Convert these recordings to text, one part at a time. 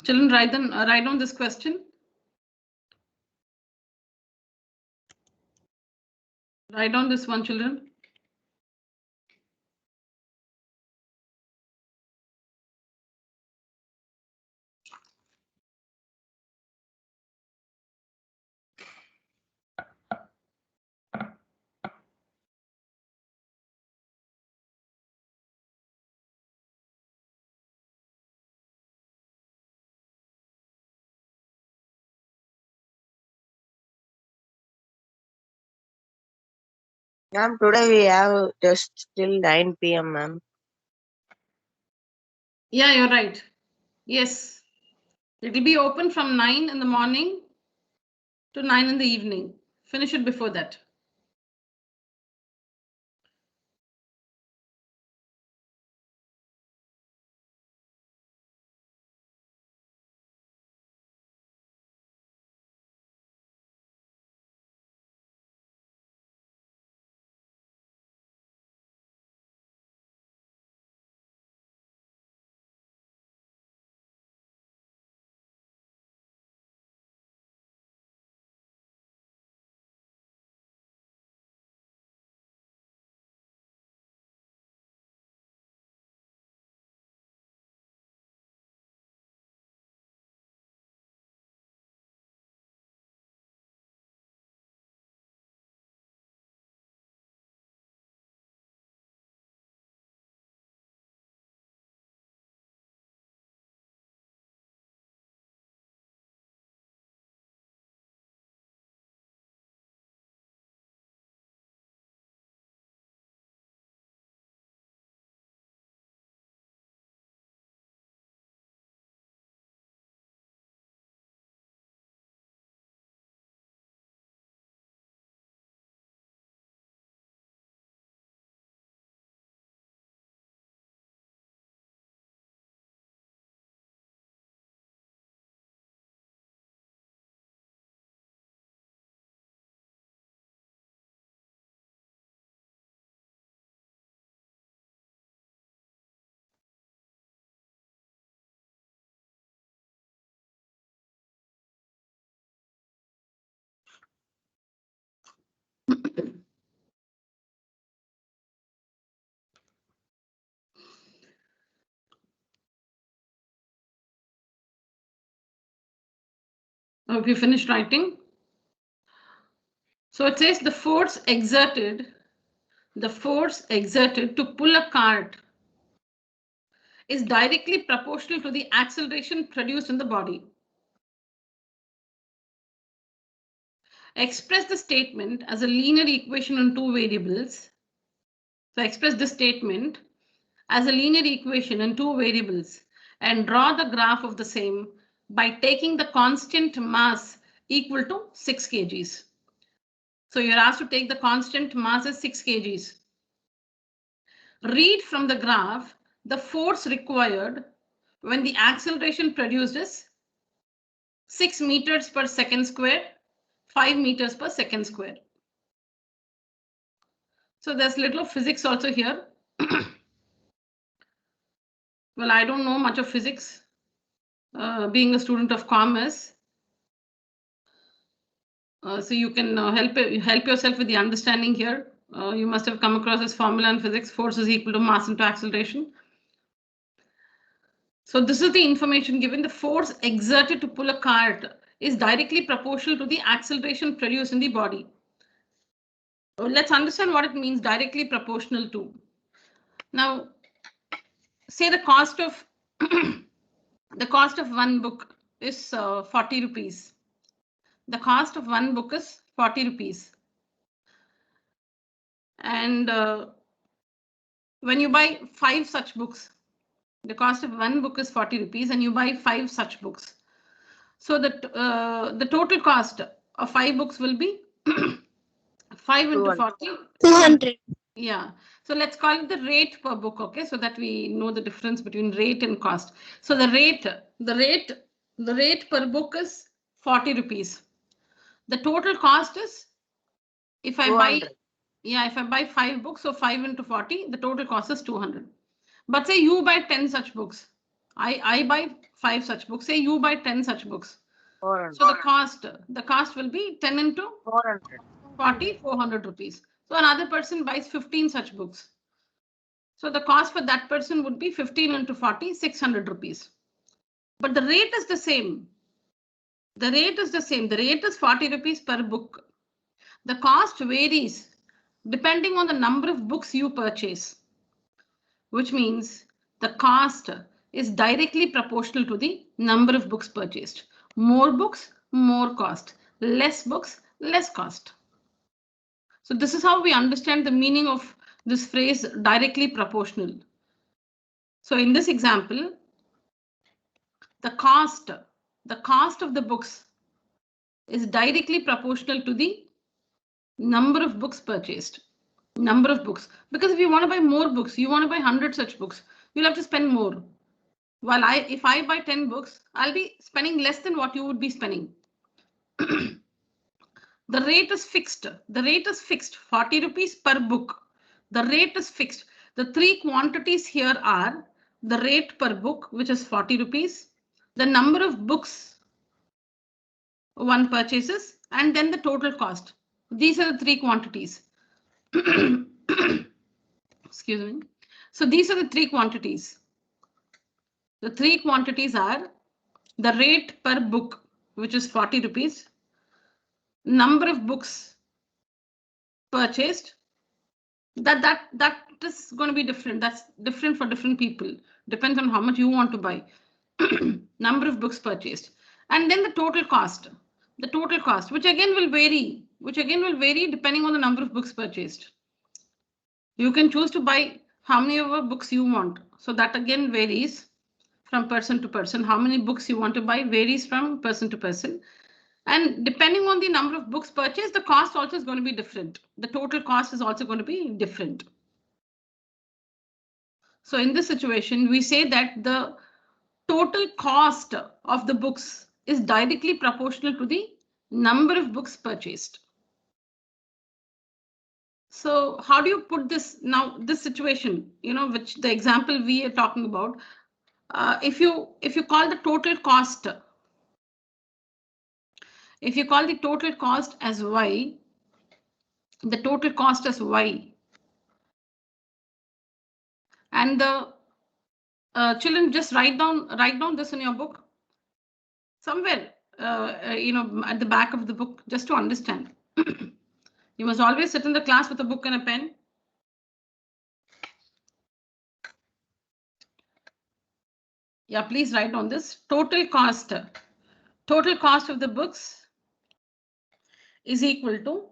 Children, write down this question. Write down this one, children. Ma'am, today we have test till 9 p.m. Ma'am. Yeah, you're right. Yes. It will be open from 9 in the morning to 9 in the evening. Finish it before that. Hope you finished writing. So it says the force exerted to pull a cart is directly proportional to the acceleration produced in the body. Express the statement as a linear equation on two variables. So express the statement as a linear equation in two variables and draw the graph of the same by taking the constant mass equal to 6 kgs. So you're asked to take the constant mass as 6 kgs. Read from the graph the force required when the acceleration produced is 6 meters per second square, 5 meters per second square. So there's little physics also here. Well, I don't know much of physics, being a student of commerce. So you can help yourself with the understanding here. You must have come across this formula in physics: force is equal to mass into acceleration. So this is the information given. The force exerted to pull a cart is directly proportional to the acceleration produced in the body. Let's understand what it means, directly proportional to. Now, say the cost of the cost of one book is 40 rupees. The cost of one book is 40 rupees. And when you buy 5 such books, the cost of one book is 40 rupees and you buy 5 such books. So that the total cost of 5 books will be 5 into 40. 200. Yeah. So let's call it the rate per book, okay? So that we know the difference between rate and cost. So the rate per book is 40 rupees. The total cost is, if I buy, if I buy 5 books, so 5 into 40, the total cost is 200. But say you buy 10 such books. I buy 5 such books. Say you buy 10 such books. 400. So the cost will be 10 into 400. 40, 400 rupees. So another person buys 15 such books. So the cost for that person would be 15 into 40, 600 rupees. But the rate is the same. The rate is the same. The rate is 40 rupees per book. The cost varies depending on the number of books you purchase, which means the cost is directly proportional to the number of books purchased. More books, more cost. Less books, less cost. So this is how we understand the meaning of this phrase directly proportional. So in this example, the cost of the books is directly proportional to the number of books purchased. Number of books. Because if you want to buy more books, you want to buy 100 such books, you'll have to spend more. While if I buy 10 books, I'll be spending less than what you would be spending. The rate is fixed. The rate is fixed. 40 rupees per book. The rate is fixed. The three quantities here are the rate per book, which is 40 rupees, the number of books one purchases, and then the total cost. These are the three quantities. Excuse me. So these are the three quantities. The three quantities are the rate per book, which is 40 rupees, number of books purchased. That is going to be different. That's different for different people. Depends on how much you want to buy. Number of books purchased, and then the total cost. The total cost, which again will vary. Depending on the number of books purchased. You can choose to buy how many of books you want. So that again varies from person to person. How many books you want to buy varies from person to person. And depending on the number of books purchased, the cost also is going to be different. The total cost is also going to be different. So in this situation, we say that the total cost of the books is directly proportional to the number of books purchased. So how do you put this now, this situation, which the example we are talking about, if you call the total cost, if you call the total cost as y, the total cost as y, and the children just write down this in your book somewhere, at the back of the book, just to understand. You must always sit in the class with a book and a pen. Yeah, please write on this. Total cost of the books is equal to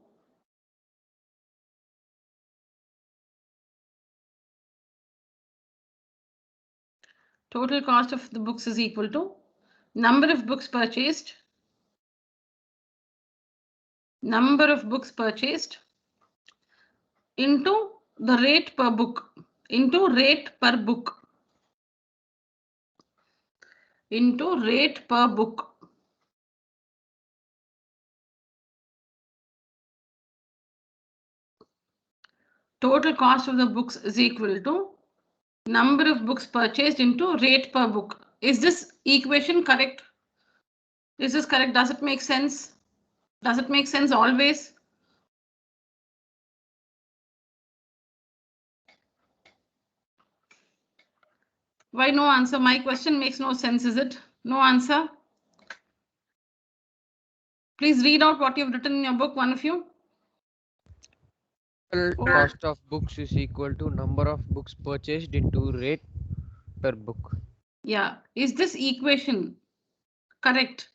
number of books purchased into the rate per book, into rate per book. Total cost of the books is equal to number of books purchased into rate per book. Is this equation correct? Is this correct? Does it make sense? Does it make sense always? Why no answer? My question makes no sense, is it? No answer? Please read out what you've written in your book, one of you. Total cost of books is equal to number of books purchased into rate per book. Yeah, is this equation correct?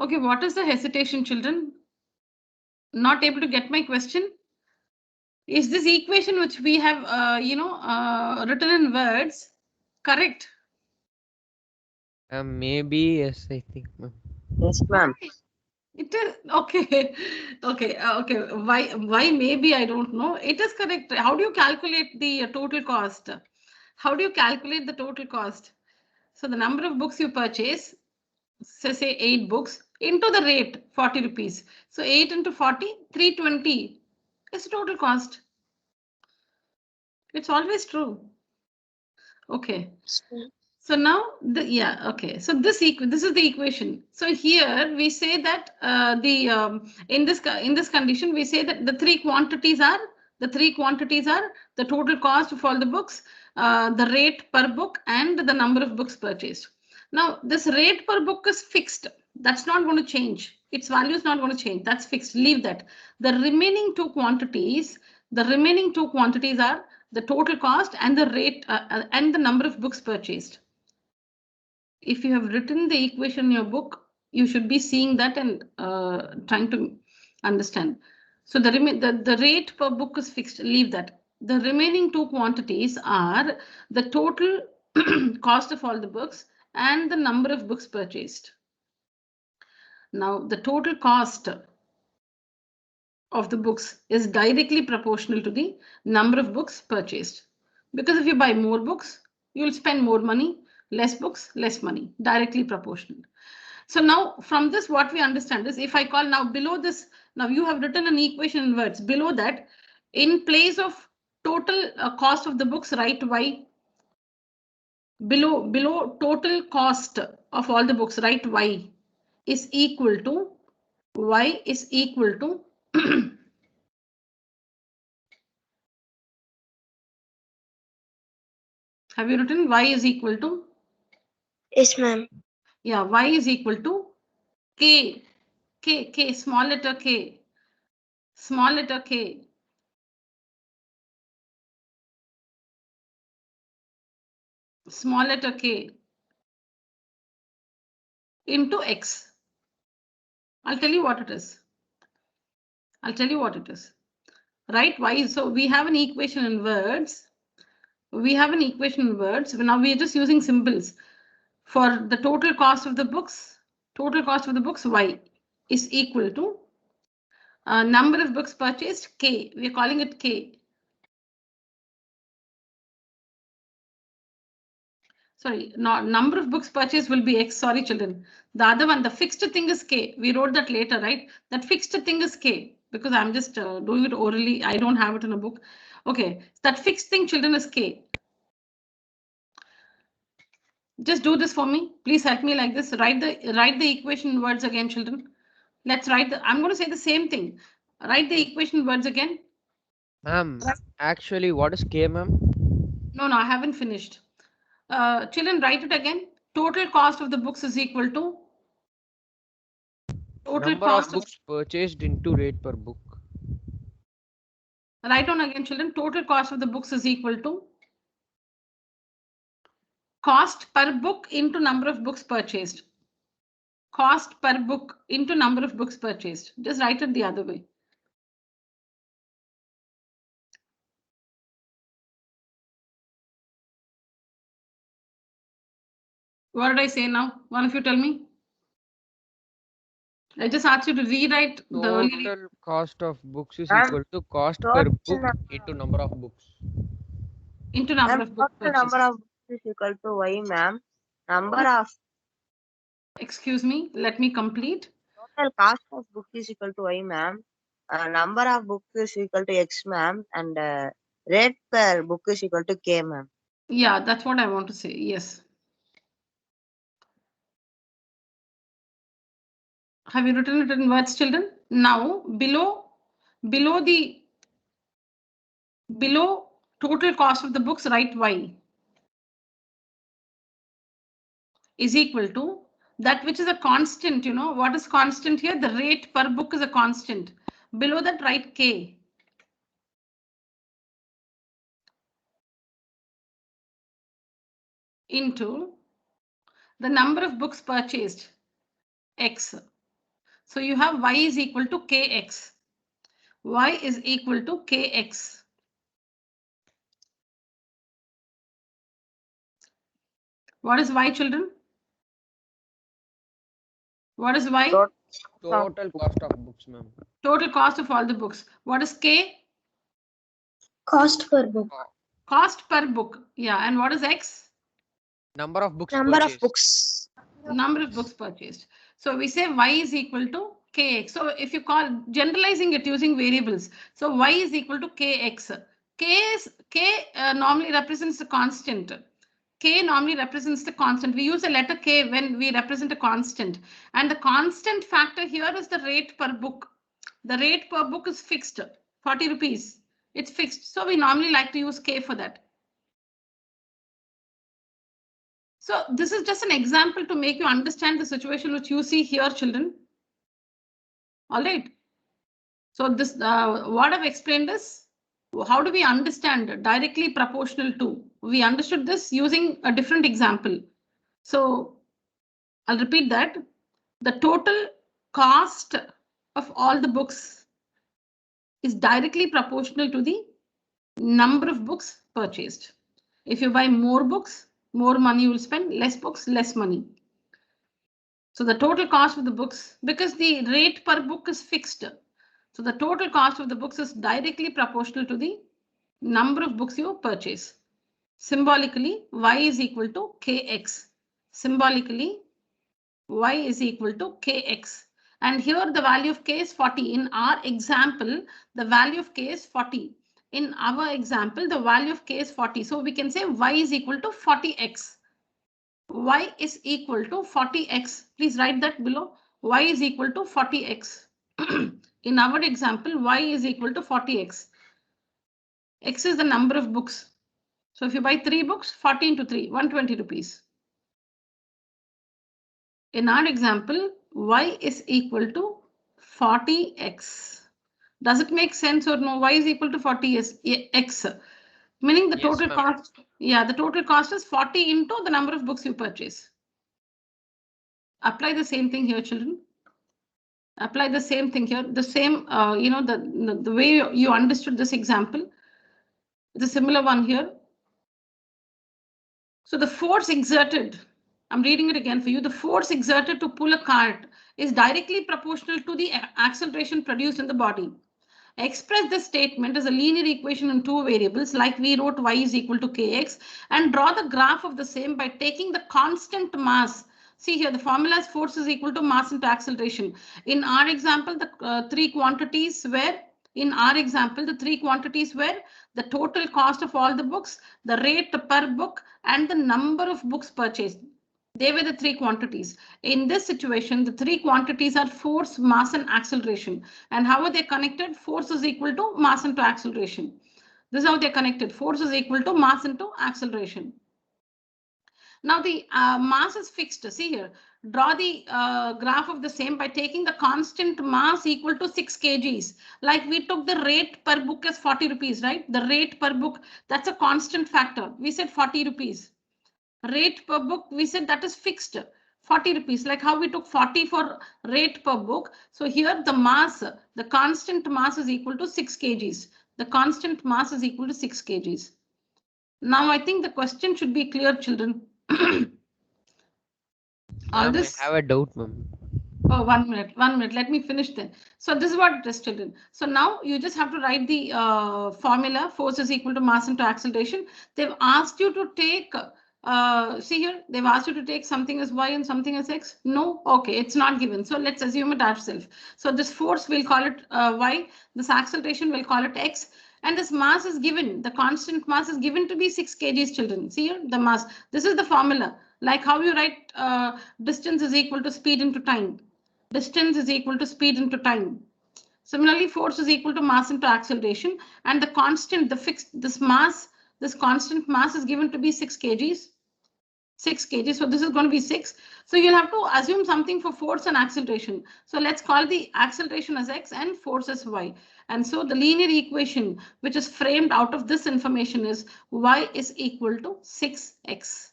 Okay, what is the hesitation, children? Not able to get my question? Is this equation which we have, written in words correct? Maybe yes, I think. Yes, ma'am. It is okay. Okay. Why maybe I don't know. It is correct. How do you calculate the total cost? How do you calculate the total cost? So the number of books you purchase, say 8 books, into the rate 40 rupees. So 8 into 40, 320 is the total cost. It's always true. Okay. So now okay. So this is the equation. So here we say that in this condition we say that the three quantities are the total cost of all the books, the rate per book, and the number of books purchased. Now this rate per book is fixed. That's not going to change. Its value is not going to change. That's fixed. Leave that. The remaining two quantities are the total cost and the rate and the number of books purchased. If you have written the equation in your book, you should be seeing that and trying to understand. So the rate per book is fixed. Leave that. The remaining two quantities are the total cost of all the books and the number of books purchased. Now, the total cost of the books is directly proportional to the number of books purchased. Because if you buy more books, you'll spend more money, less books, less money, directly proportional. So now from this, what we understand is if I call now below this, now you have written an equation in words. Below that, in place of total cost of the books, write y. Below total cost of all the books, write y is equal to have you written y is equal to? Yes, ma'am. Yeah, y is equal to k, small letter k, small letter k. Small letter k into x. I'll tell you what it is. Right? Why? So we have an equation in words. Now we are just using symbols. For the total cost of the books, y is equal to number of books purchased, k. We are calling it k. Sorry, number of books purchased will be x. Sorry, children. The other one, the fixed thing is k. We wrote that later, right? That fixed thing is k because I'm just doing it orally. I don't have it in a book. Okay, that fixed thing, children, is k. Just do this for me. Please help me like this. Write the equation in words again, children. Let's write I'm going to say the same thing. Write the equation in words again. Ma'am, actually, what is K, ma'am? No, I haven't finished. Children, write it again. Total cost of the books is equal to total Number cost of books purchased into rate per book. Write down again, children. Total cost of the books is equal to cost per book into number of books purchased. Cost per book into number of books purchased. Just write it the other way. What did I say now? One of you tell me. I just asked you to rewrite the Total cost of books is Ma'am, equal to cost per total book number- into number of books. into number Ma'am, of books total purchased. number of books is equal to y, ma'am. Number of Excuse me, let me complete. total cost of book is equal to y, ma'am. Number of books is equal to x, ma'am, and rate per book is equal to k, ma'am. Yeah, that's what I want to say. Yes. Have you written it in words, children? Now, below total cost of the books, write y is equal to that which is a constant. You know what is constant here? The rate per book is a constant. Below that, write k. Into the number of books purchased, x. So you have y is equal to kx. Y is equal to kx. What is y, children? What is y? Total cost of books, ma'am. Total cost of all the books. What is k? Cost per book. Cost per book. Yeah. And what is x? Number of books Number purchased. of books. Number of books purchased. So we say y is equal to kx. So if you call generalizing it using variables, so y is equal to kx. K normally represents the constant. K normally represents the constant. We use the letter K when we represent a constant. And the constant factor here is the rate per book. The rate per book is fixed, 40 rupees. It's fixed. So we normally like to use K for that. So this is just an example to make you understand the situation which you see here, children. All right. So this, what I've explained is, how do we understand directly proportional to? We understood this using a different example. So I'll repeat that. The total cost of all the books is directly proportional to the number of books purchased. If you buy more books, more money you will spend, less books, less money. So the total cost of the books, because the rate per book is fixed. So the total cost of the books is directly proportional to the number of books you purchase. Symbolically, y is equal to kx. Symbolically, y is equal to kx. And here the value of k is 40. In our example, the value of k is 40. In our example, the value of k is 40. So we can say y is equal to 40x. Y is equal to 40x. Please write that below. Y is equal to 40x. In our example, y is equal to 40x. X is the number of books. So if you buy 3 books, 40 into 3, 120 rupees. In our example, y is equal to 40x. Does it make sense or no? Y is equal to 40x, meaning the Yes, total ma'am. cost. Yeah, the total cost is 40 into the number of books you purchase. Apply the same thing here, children. Apply the same thing here. The same, the way you understood this example. It's a similar one here. So the force exerted, I'm reading it again for you. The force exerted to pull a cart is directly proportional to the acceleration produced in the body. Express this statement as a linear equation in 2 variables, like we wrote y is equal to kx, and draw the graph of the same by taking the constant mass. See here, the formula is force is equal to mass into acceleration. In our example, the three quantities were the total cost of all the books, the rate per book, and the number of books purchased. They were the 3 quantities. In this situation, the 3 quantities are force, mass, and acceleration. And how are they connected? Force is equal to mass into acceleration. This is how they're connected. Force is equal to mass into acceleration. Now the mass is fixed. See here, draw the graph of the same by taking the constant mass equal to 6 kgs. Like we took the rate per book as 40 rupees, right? The rate per book, that's a constant factor. We said 40 rupees. Rate per book, we said that is fixed, 40 rupees, like how we took 40 for rate per book. So here the mass, the constant mass is equal to 6 kgs. The constant mass is equal to 6 kgs. Now I think the question should be clear, children. All this. I have a doubt, ma'am. Oh, 1 minute, 1 minute. Let me finish then. So this is what it is, children. So now you just have to write the formula. Force is equal to mass into acceleration. They've asked you to take, see here, they've asked you to take something as y and something as x. No, okay, it's not given. So let's assume it ourselves. So this force, we'll call it y. This acceleration, we'll call it x. And this mass is given, the constant mass is given to be 6 kgs, children. See here, the mass. This is the formula. Like how you write distance is equal to speed into time. Distance is equal to speed into time. Similarly, force is equal to mass into acceleration, and the constant, the fixed, this constant mass is given to be 6 kgs. 6 kgs. So this is going to be 6. So you'll have to assume something for force and acceleration. So let's call the acceleration as x and force as y. And so the linear equation which is framed out of this information is y is equal to 6x.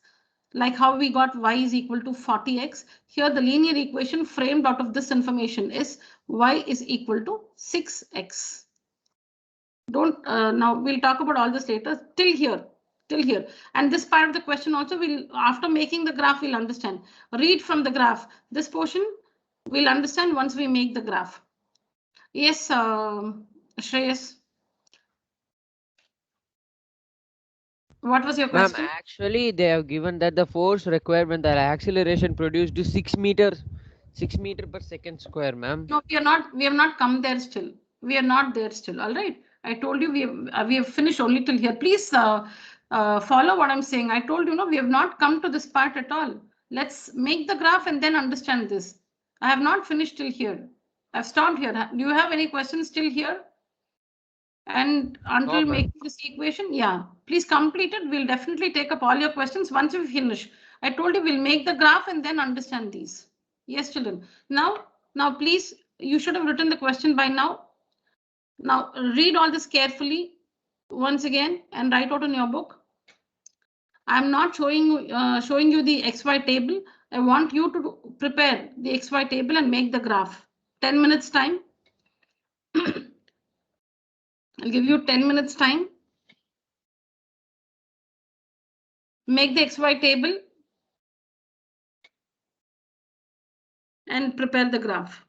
Like how we got y is equal to 40x. Here the linear equation framed out of this information is y is equal to 6x. Don't now we'll talk about all this later. Till here. And this part of the question also will, after making the graph, we'll understand. Read from the graph. This portion we'll understand once we make the graph. Yes, Shreyas. What was your question? Ma'am, actually, they have given that the force required when the acceleration produced to 6 meters per second square, ma'am. No, we have not come there still. We are not there still. All right. I told you we have finished only till here. Please follow what I'm saying. I told you, no, we have not come to this part at all. Let's make the graph and then understand this. I have not finished till here. I've stopped here. Do you have any questions still here? And until No, ma'am. making this equation, yeah, please complete it. We'll definitely take up all your questions once we finish. I told you we'll make the graph and then understand these. Yes, children. Now, please, you should have written the question by now. Now, read all this carefully once again and write out in your book. I'm not showing you the XY table. I want you to prepare the XY table and make the graph. 10 minutes time. I'll give you 10 minutes time. Make the XY table and prepare the graph.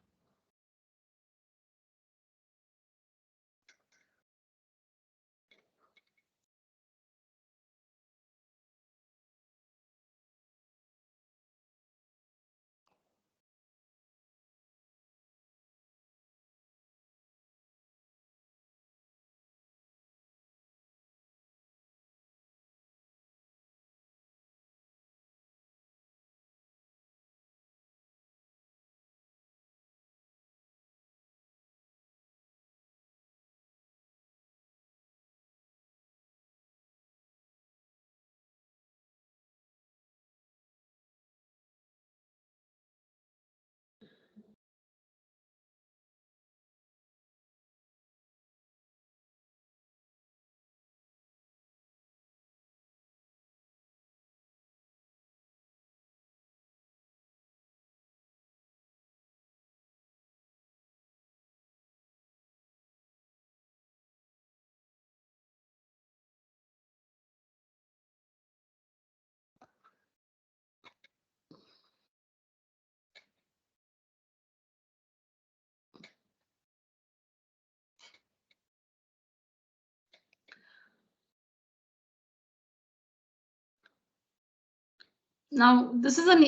Now, this is an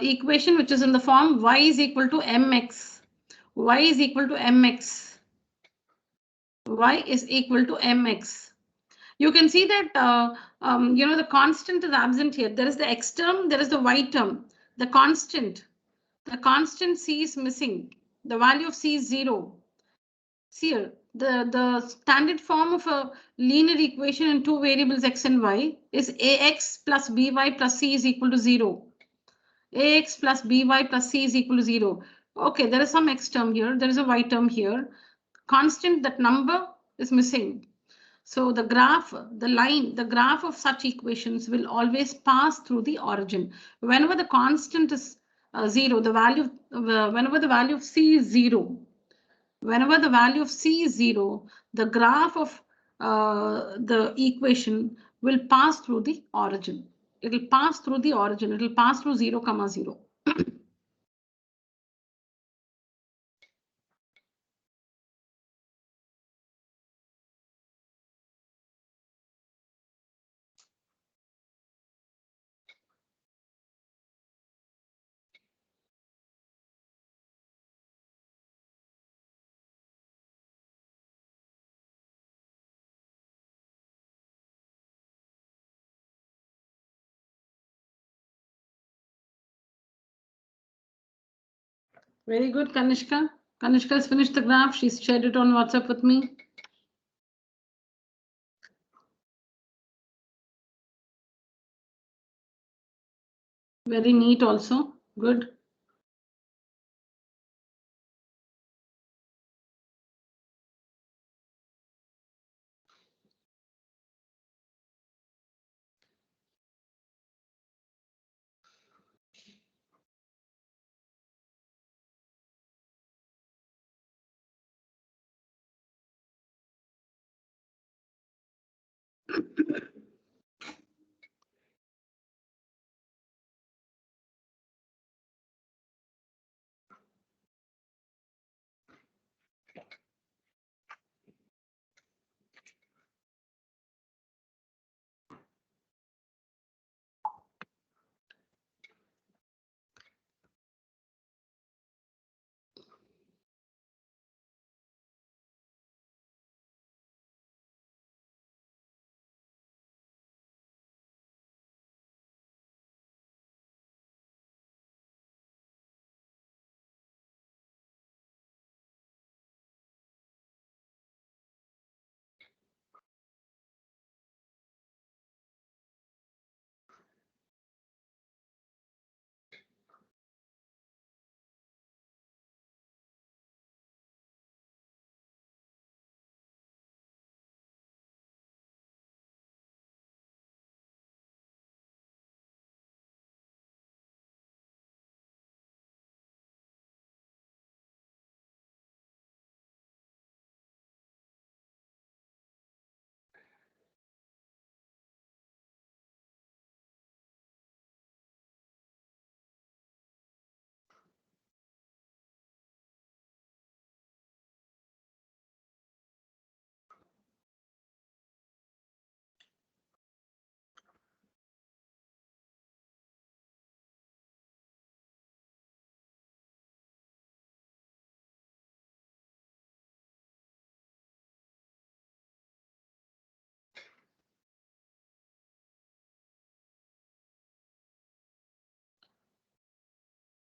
equation which is in the form y is equal to mx. Y is equal to mx. Y is equal to mx. You can see that, the constant is absent here. There is the x term, there is the y term. The constant C is missing. The value of C is 0. See here, the standard form of a linear equation in two variables x and y is ax plus by plus c is equal to 0. Ax plus by plus c is equal to 0. Okay, there is some x term here. There is a y term here. Constant, that number is missing. So the graph, the graph of such equations will always pass through the origin. Whenever the constant is 0, whenever the value of c is 0, whenever the value of c is 0, the graph of the equation will pass through the origin. It will pass through the origin. It will pass through 0, 0. Very good, Kanishka. Kanishka has finished the graph. She's shared it on WhatsApp with me. Very neat also. Good.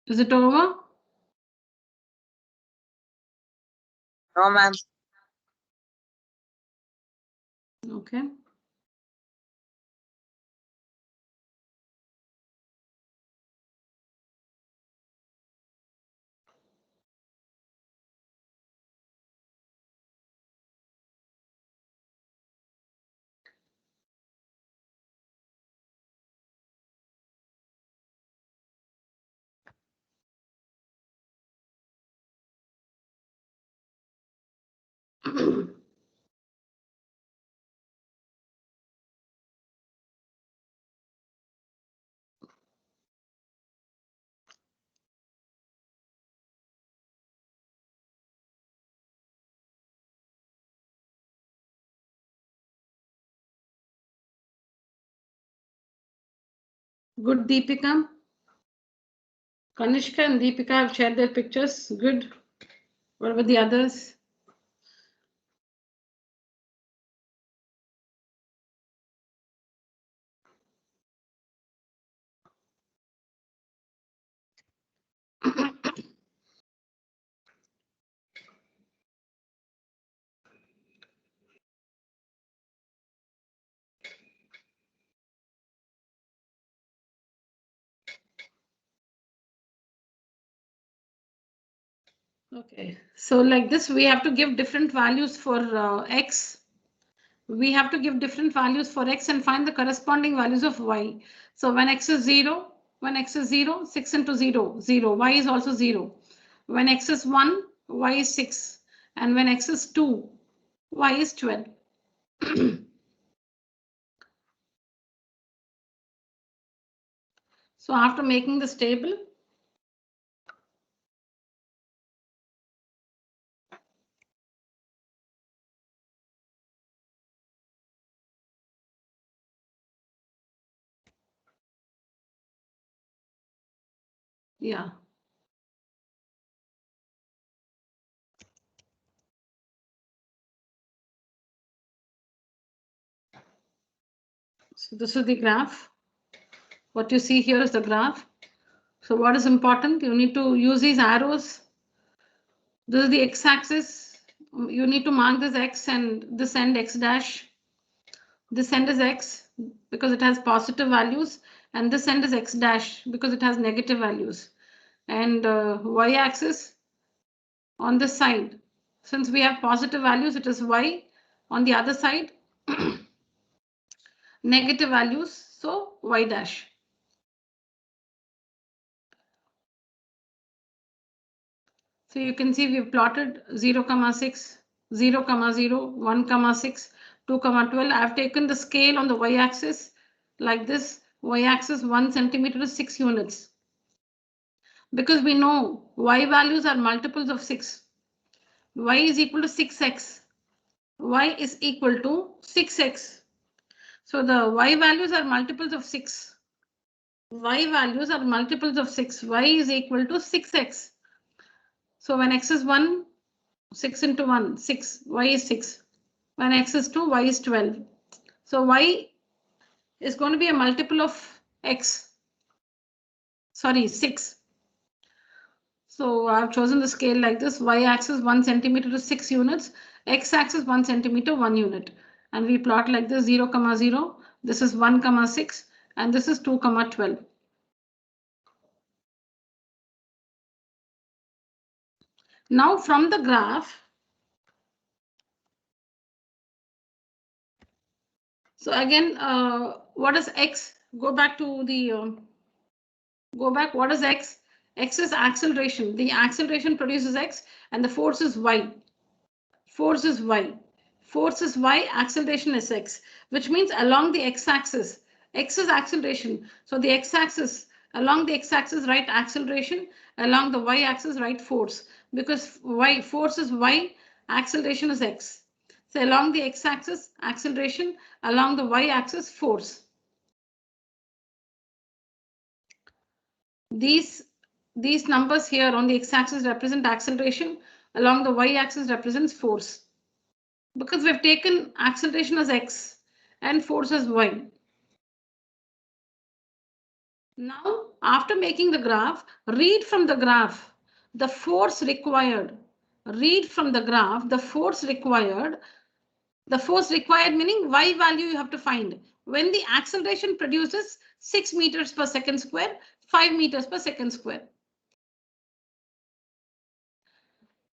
Is it over? No, ma'am. Okay. Good, Deepika. Kanishka and Deepika have shared their pictures. Good. What about the others? Okay, so like this, we have to give different values for x. We have to give different values for x and find the corresponding values of y. So when x is 0, 6 into 0, 0. Y is also 0. When x is 1, y is 6. And when x is 2, y is 12. So after making this table, yeah. So this is the graph. What you see here is the graph. So what is important? You need to use these arrows. This is the x-axis. You need to mark this x and this end x dash. This end is x because it has positive values, and this end is x dash because it has negative values. And y-axis on this side, since we have positive values, it is y. On the other side, negative values, so y dash. So you can see we've plotted 0, 6, 0, 0, 1, 6, 2, 12. I've taken the scale on the y-axis like this. Y-axis 1 centimeter is 6 units. Because we know y values are multiples of 6. Y is equal to 6x. Y is equal to 6x. So the y values are multiples of 6. Y values are multiples of 6. Y is equal to 6x. So when x is 1, 6 into 1, 6. Y is 6. When x is 2, y is 12. So y is going to be a multiple of x. Sorry, 6. So I've chosen the scale like this. Y-axis 1 centimeter to 6 units. X-axis 1 centimeter, 1 unit. And we plot like this 0, 0. This is 1, 6. And this is 2, 12. Now from the graph, so again, what is x? Go back to the, what is x? X is acceleration. The acceleration produces x and the force is y. Force is y. Force is y, acceleration is x, which means along the x-axis, x is acceleration. So the x-axis, along the x-axis, write acceleration, along the y-axis, write force, because y, force is y, acceleration is x. So along the x-axis, acceleration, along the y-axis, force. These numbers here on the x-axis represent acceleration, along the y-axis represents force. Because we've taken acceleration as x and force as y. Now after making the graph, read from the graph the force required. Read from the graph the force required. The force required meaning y value you have to find when the acceleration produces 6 meters per second square, 5 meters per second square.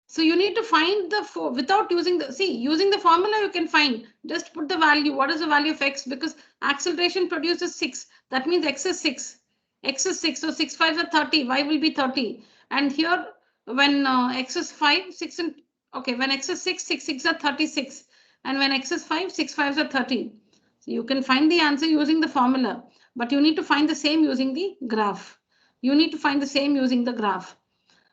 So you need to find the without using the, using the formula you can find, just put the value. What is the value of x? Because acceleration produces 6. That means x is 6. X is 6. So 6 5s are 30. Y will be 30. And here when x is 5, 6 and okay, when x is 6, 6 6 are 36. And when x is 5, 6 5s are 30. So you can find the answer using the formula, but you need to find the same using the graph. You need to find the same using the graph.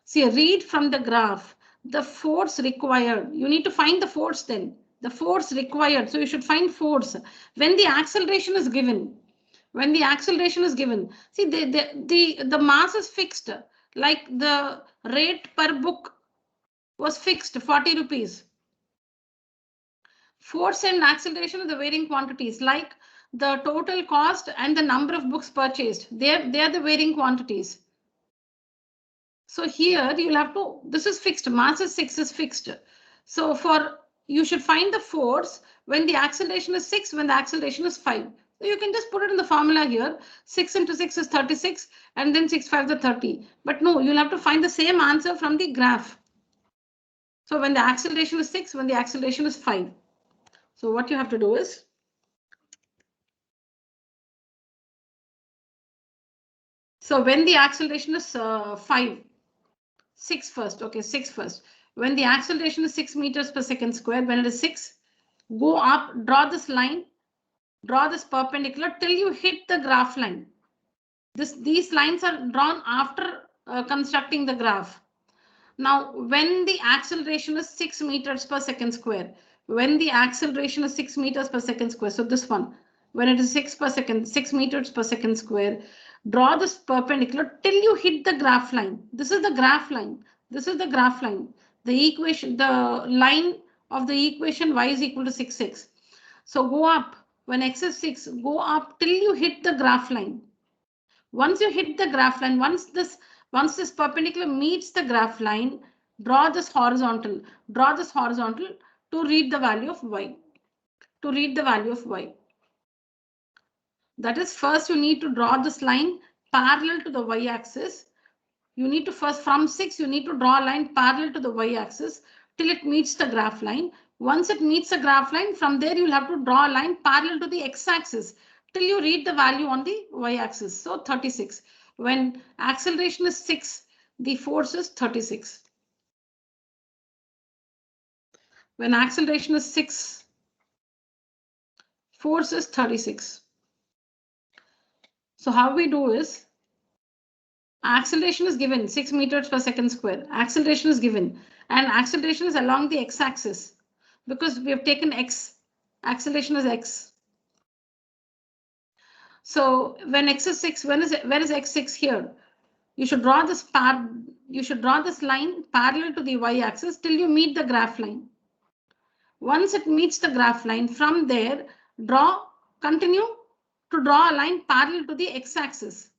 See, read from the graph the force required. You need to find the force then. The force required. So you should find force when the acceleration is given. When the acceleration is given. See, the mass is fixed. Like the rate per book was fixed, 40 rupees. Force and acceleration are the varying quantities, like the total cost and the number of books purchased. They are the varying quantities. So here you'll have to, this is fixed, mass is 6 is fixed. So for, you should find the force when the acceleration is 6, when the acceleration is 5. So you can just put it in the formula here. 6 into 6 is 36 and then 6 5 is 30. But no, you'll have to find the same answer from the graph. So when the acceleration is 6, when the acceleration is 5. So what you have to do is, so when the acceleration is 6 first, okay, 6 first. When the acceleration is 6 meters per second square, when it is 6, go up, draw this line, draw this perpendicular till you hit the graph line. These lines are drawn after constructing the graph. Now, when the acceleration is 6 meters per second square, when the acceleration is 6 meters per second square, so this one, when it is 6 meters per second square, draw this perpendicular till you hit the graph line. This is the graph line. This is the graph line. The equation, the line of the equation y is equal to 6, 6. So go up. When x is 6, go up till you hit the graph line. Once you hit the graph line, once this perpendicular meets the graph line, draw this horizontal. Draw this horizontal to read the value of y. To read the value of y. That is, first you need to draw this line parallel to the y-axis. You need to first, from 6, you need to draw a line parallel to the y-axis till it meets the graph line. Once it meets the graph line, from there you'll have to draw a line parallel to the x-axis till you read the value on the y-axis. So 36. When acceleration is 6, the force is 36. When acceleration is 6, force is 36. So how we do is, acceleration is given 6 meters per second square. Acceleration is given, and acceleration is along the x-axis because we have taken x. Acceleration is x. So when x is 6, where is x 6 here? You should draw this line parallel to the y-axis till you meet the graph line. Once it meets the graph line, from there continue to draw a line parallel to the x-axis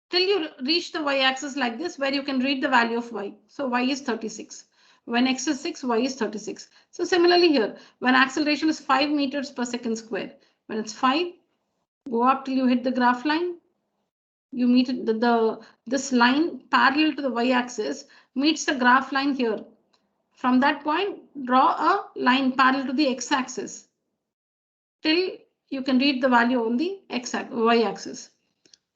till you reach the y-axis like this, where you can read the value of y. So y is 36. When x is 6, y is 36. So similarly here, when acceleration is 5 meters per second square, when it's 5, go up till you hit the graph line. You meet this line parallel to the y-axis meets the graph line here. From that point, draw a line parallel to the x-axis till you can read the value on the y-axis.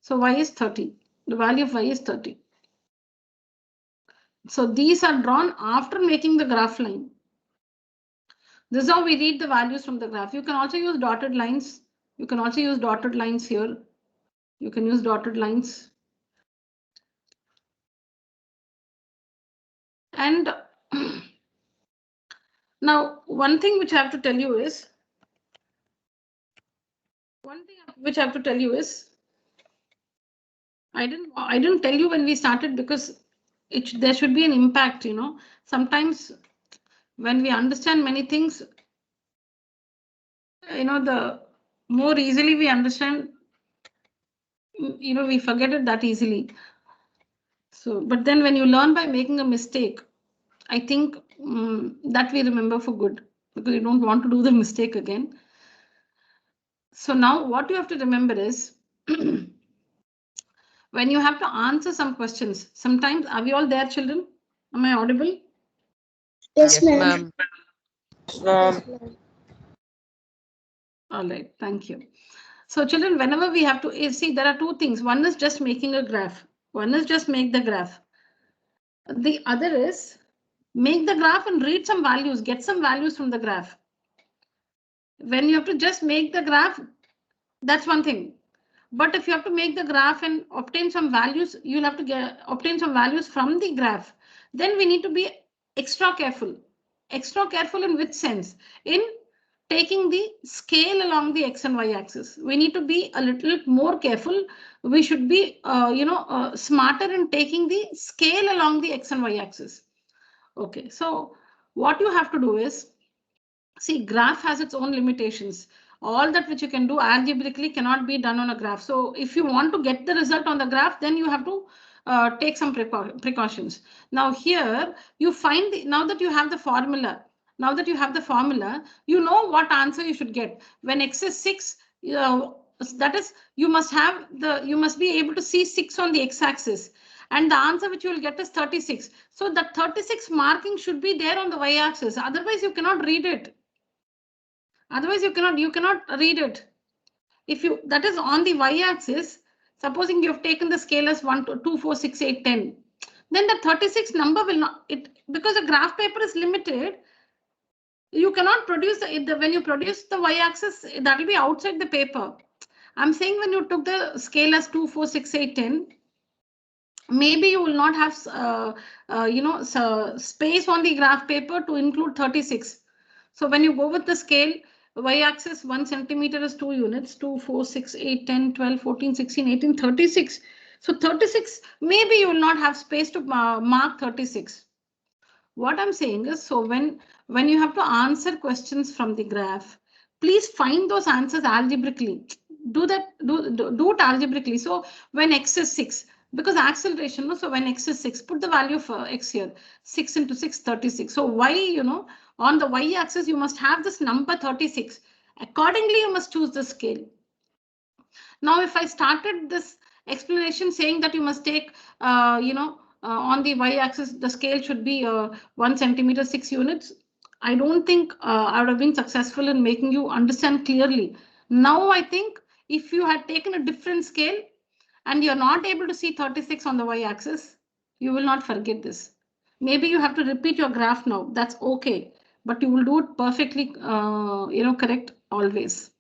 So y is 30. The value of y is 30. So these are drawn after making the graph line. This is how we read the values from the graph. You can also use dotted lines. You can also use dotted lines here. You can use dotted lines. And now one thing which I have to tell you is, I didn't tell you when we started because there should be an impact, you know. Sometimes when we understand many things, you know, the more easily we understand, we forget it that easily. So, but then when you learn by making a mistake, I think that we remember for good, because you don't want to do the mistake again. So now what you have to remember is when you have to answer some questions, sometimes, are we all there, children? Am I audible? Yes, ma'am. All right, thank you. So children, whenever we have to see, there are two things. One is just making a graph. One is just make the graph. The other is make the graph and read some values, get some values from the graph. When you have to just make the graph, that's one thing. But if you have to make the graph and obtain some values, you'll have to obtain some values from the graph. Then we need to be extra careful. Extra careful in which sense? In taking the scale along the x and y axis. We need to be a little more careful. We should be, smarter in taking the scale along the x and y axis. Okay, so what you have to do is, see, graph has its own limitations. All that which you can do algebraically cannot be done on a graph. So if you want to get the result on the graph, then you have to take some precautions. Now here you find now that you have the formula, you know what answer you should get. When x is 6, that is, you must be able to see 6 on the x-axis. And the answer which you will get is 36. So that 36 marking should be there on the y-axis. Otherwise, you cannot read it. Otherwise, you cannot read it. If you, that is on the y-axis, supposing you have taken the scale as 1, 2, 4, 6, 8, 10, then the 36 number will not, because the graph paper is limited, you cannot produce when you produce the y-axis, that will be outside the paper. I'm saying when you took the scale as 2, 4, 6, 8, 10, maybe you will not have, space on the graph paper to include 36. So when you go with the scale, y-axis 1 centimeter is 2 units, 2, 4, 6, 8, 10, 12, 14, 16, 18, 36. So 36, maybe you will not have space to mark 36. What I'm saying is, so when you have to answer questions from the graph, please find those answers algebraically. Do it algebraically. So when x is 6, because acceleration, so when x is 6, put the value for x here, 6 into 6, 36. So y, on the y-axis, you must have this number 36. Accordingly, you must choose the scale. Now, if I started this explanation saying that you must take, on the y-axis, the scale should be 1 centimeter, 6 units. I don't think I would have been successful in making you understand clearly. Now, I think if you had taken a different scale and you're not able to see 36 on the y-axis, you will not forget this. Maybe you have to repeat your graph now. That's okay. But you will do it perfectly, correct always.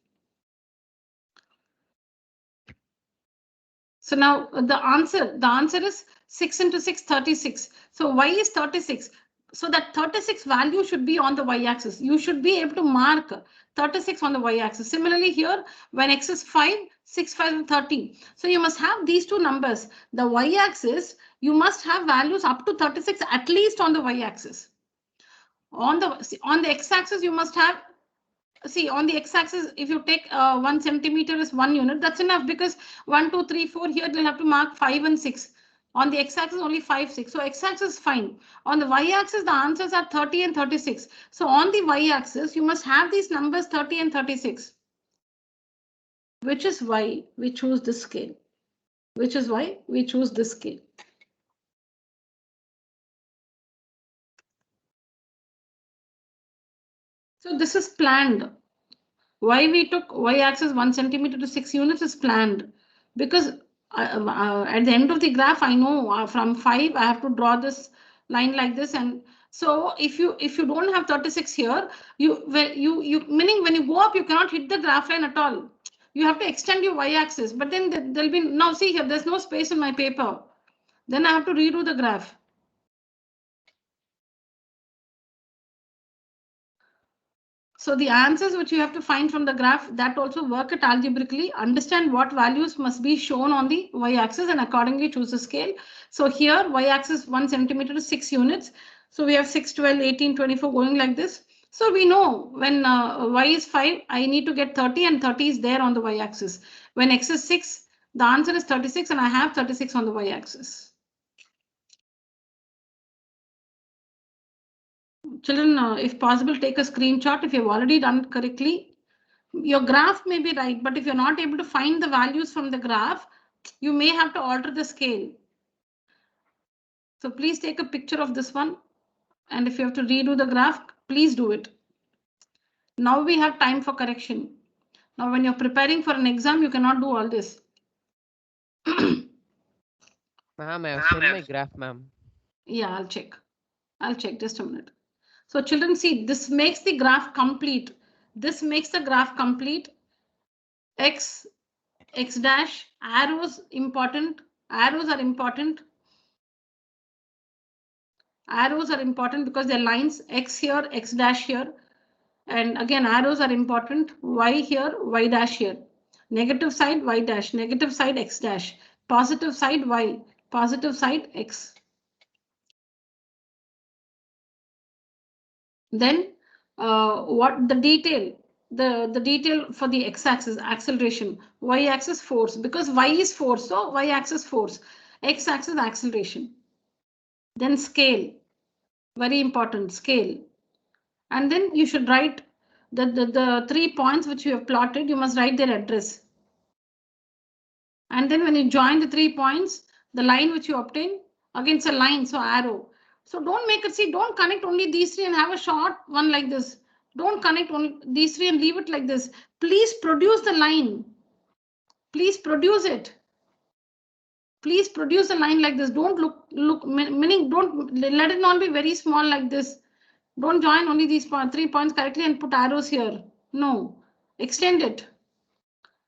So now the answer is 6 into 6, 36. So y is 36. So that 36 value should be on the y-axis. You should be able to mark 36 on the y-axis. Similarly here, when x is 5, 6, 5, and 13. So you must have these two numbers. The y-axis, you must have values up to 36 at least on the y-axis. On the x-axis, you must have, see, on the x-axis, if you take 1 centimeter is 1 unit, that's enough, because 1, 2, 3, 4, here you'll have to mark 5 and 6. On the x-axis, only 5, 6. So x-axis is fine. On the y-axis, the answers are 30 and 36. So on the y-axis, you must have these numbers 30 and 36. Which is why we choose this scale. So this is planned. Why we took y-axis 1 centimeter to 6 units is planned, because at the end of the graph, I know from 5 I have to draw this line like this, and so if you don't have 36 here, meaning when you go up, you cannot hit the graph line at all. You have to extend your y-axis, but then there'll be, now see here, there's no space in my paper. Then I have to redo the graph. So the answers which you have to find from the graph, that also work it algebraically, understand what values must be shown on the y-axis and accordingly choose a scale. So here y-axis 1 centimeter to 6 units. So we have 6, 12, 18, 24 going like this. So we know when y is 5, I need to get 30 and 30 is there on the y-axis. When x is 6, The answer is 36 and I have 36 on the y-axis. Children, if possible, take a screenshot if you've already done it correctly. Your graph may be right, but if you're not able to find the values from the graph, you may have to alter the scale. So please take a picture of this one. And if you have to redo the graph, please do it. Now we have time for correction. Now, when you're preparing for an exam, you cannot do all this. Ma'am, I have sent my graph, ma'am. Yeah, I'll check. Just a minute. So children, see, this makes the graph complete. This makes the graph complete. X dash, arrows important. Arrows are important. Arrows are important because they're lines. X here, X dash here. And again, arrows are important. Y here, Y dash here. Negative side, Y dash. Negative side, X dash. Positive side, Y. Positive side, X. Then what the detail? The detail for the x-axis, acceleration. Y-axis, force. Because y is force, so y-axis, force. X-axis, acceleration. Then scale. Very important, scale. And then you should write the 3 points which you have plotted. You must write their address. And then when you join the 3 points, the line which you obtain, again it's a line, so arrow. So don't make it, see, don't connect only these 3 and have a short one like this. Don't connect only these 3 and leave it like this. Please produce the line. Please produce it. Please produce a line like this. Don't look, meaning don't let it not be very small like this. Don't join only these 3 points correctly and put arrows here. No, extend it.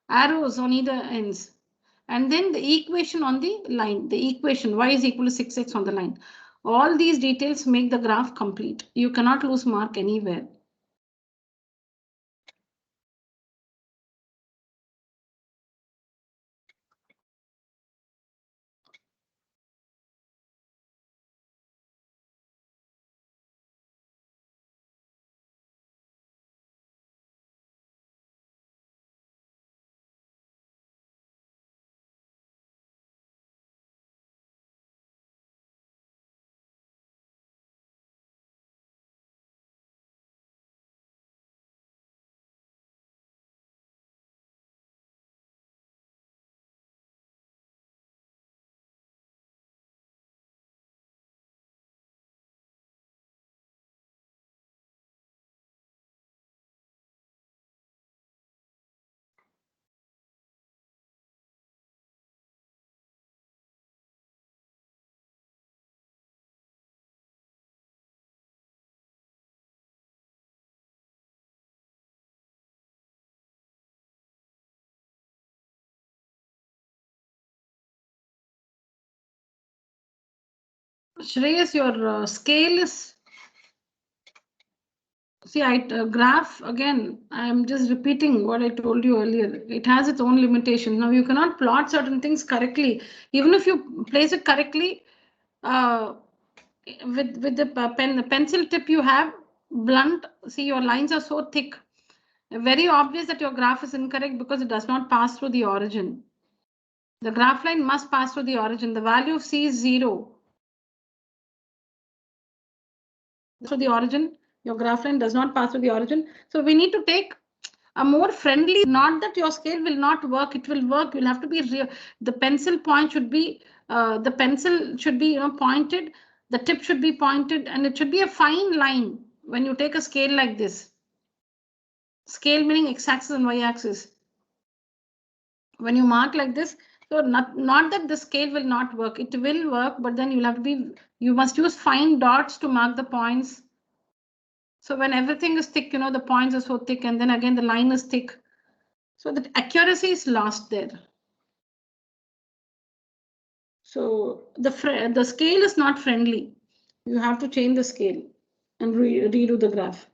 Arrows on either ends. And then the equation on the line, the equation y is equal to 6x on the line. All these details make the graph complete. You cannot lose mark anywhere. Shreyas, your scale is, see, graph again, I'm just repeating what I told you earlier. It has its own limitations. Now you cannot plot certain things correctly. Even if you place it correctly, with the pencil tip you have blunt, see your lines are so thick. Very obvious that your graph is incorrect because it does not pass through the origin. The graph line must pass through the origin. The value of C is 0. Through the origin, your graph line does not pass through the origin. So we need to take a more friendly, not that your scale will not work, it will work. You'll have to be real. The pencil point should be, the pencil should be pointed, the tip should be pointed, and it should be a fine line when you take a scale like this. Scale meaning x-axis and y-axis. When you mark like this, so not that the scale will not work, it will work, but then you'll have to be, you must use fine dots to mark the points. So when everything is thick, the points are so thick, and then again the line is thick. So the accuracy is lost there. So the scale is not friendly. You have to change the scale and redo the graph.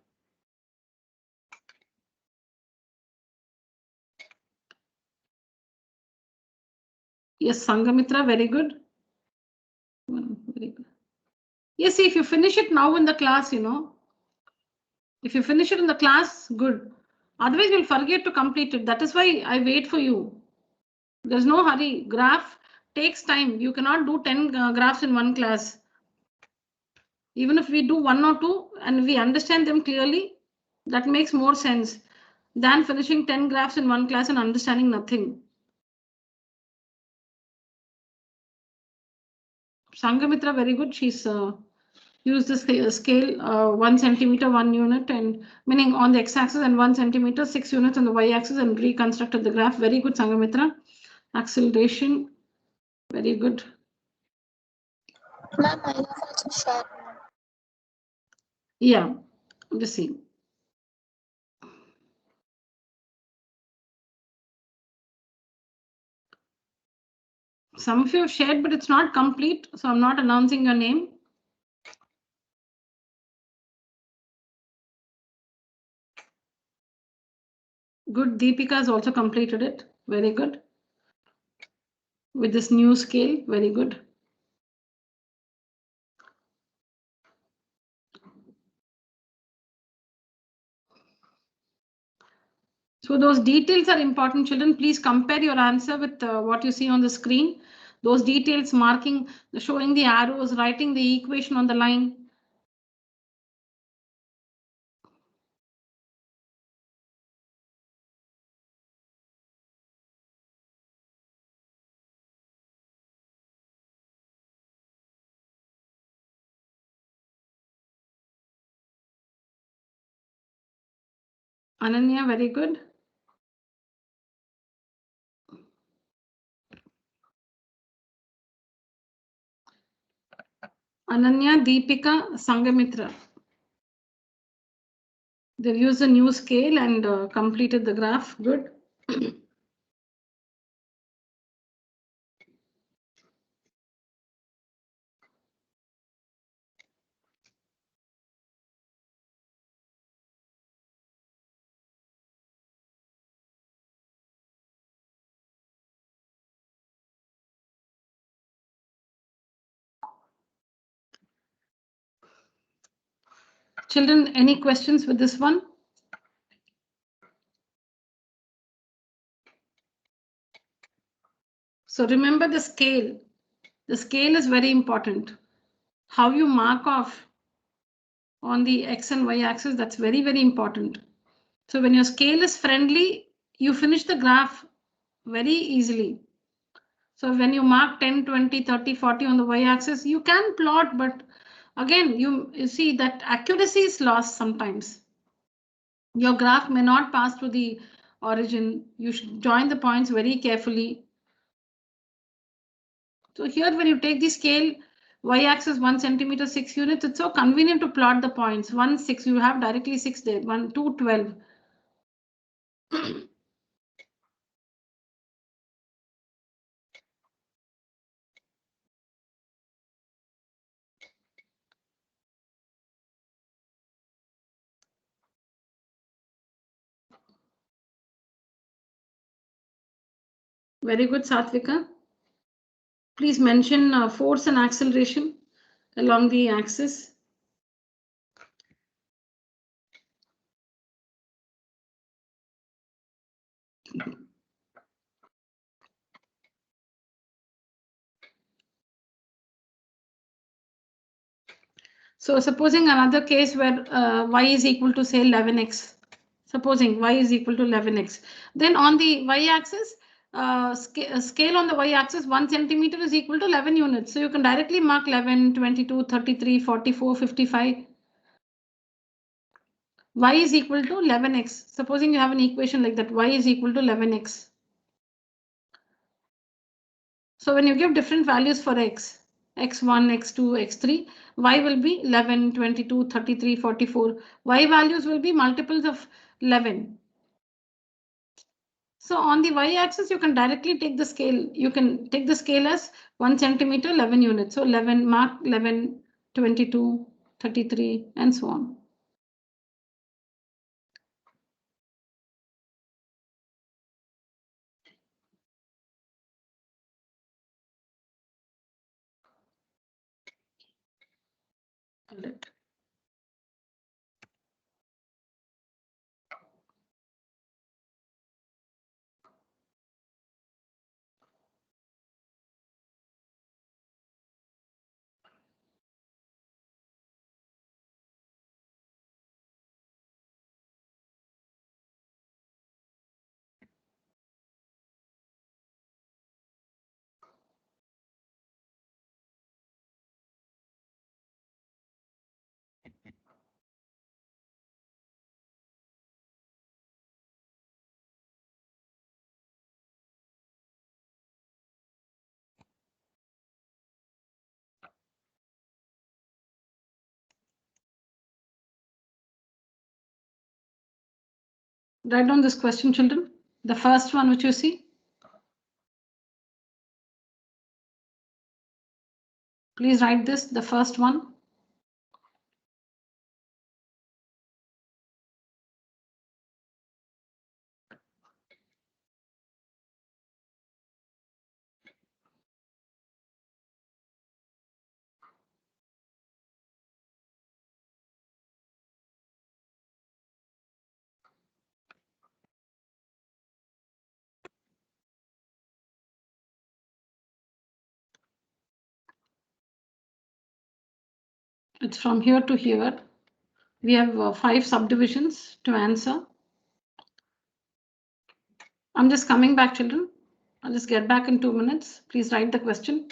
Yes, Sangamitra, very good. Very good. Yes, see, if you finish it now in the class, if you finish it in the class, good. Otherwise, you'll forget to complete it. That is why I wait for you. There's no hurry. Graph takes time. You cannot do 10 graphs in one class. Even if we do 1 or 2 and we understand them clearly, that makes more sense than finishing 10 graphs in one class and understanding nothing. Sangamitra, very good. She's used the scale 1 centimeter, 1 unit, and meaning on the x-axis, and 1 centimeter, 6 units on the y-axis, and reconstructed the graph. Very good, Sangamitra. Acceleration, very good. Ma'am, I have also shared. Yeah, just see. Some of you have shared, but it's not complete, so I'm not announcing your name. Good, Deepika has also completed it. Very good. With this new scale, very good. So those details are important, children. Please compare your answer with what you see on the screen. Those details, marking, showing the arrows, writing the equation on the line. Ananya, very good. Ananya, Deepika, Sangamitra. They've used a new scale and completed the graph. Good. Children, any questions with this one? So remember the scale. The scale is very important. How you mark off on the X and Y axis, that's very, very important. So when your scale is friendly, you finish the graph very easily. So when you mark 10, 20, 30, 40 on the Y axis, you can plot, but again, you see that accuracy is lost sometimes. Your graph may not pass through the origin. You should join the points very carefully. So here when you take the scale, y-axis 1 centimeter 6 units, it's so convenient to plot the points. 1 6, you have directly 6 there. 1 2 12. Very good, Satvika. Please mention force and acceleration along the axis. So supposing another case where y is equal to say 11x. Supposing y is equal to 11x. Then on the y-axis, scale on the y-axis 1 centimeter is equal to 11 units. So you can directly mark 11, 22, 33, 44, 55. Y is equal to 11x. Supposing you have an equation like that, y is equal to 11x. So when you give different values for x, x1, x2, x3, y will be 11, 22, 33, 44. Y values will be multiples of 11. So on the y-axis, you can directly take the scale. You can take the scale as 1 centimeter, 11 units. So 11, mark 11, 22, 33, and so on. Correct. Write down this question, children. The first one which you see. Please write this, the first one. It's from here to here. We have 5 subdivisions to answer. I'm just coming back, children. I'll just get back in 2 minutes. Please write the question.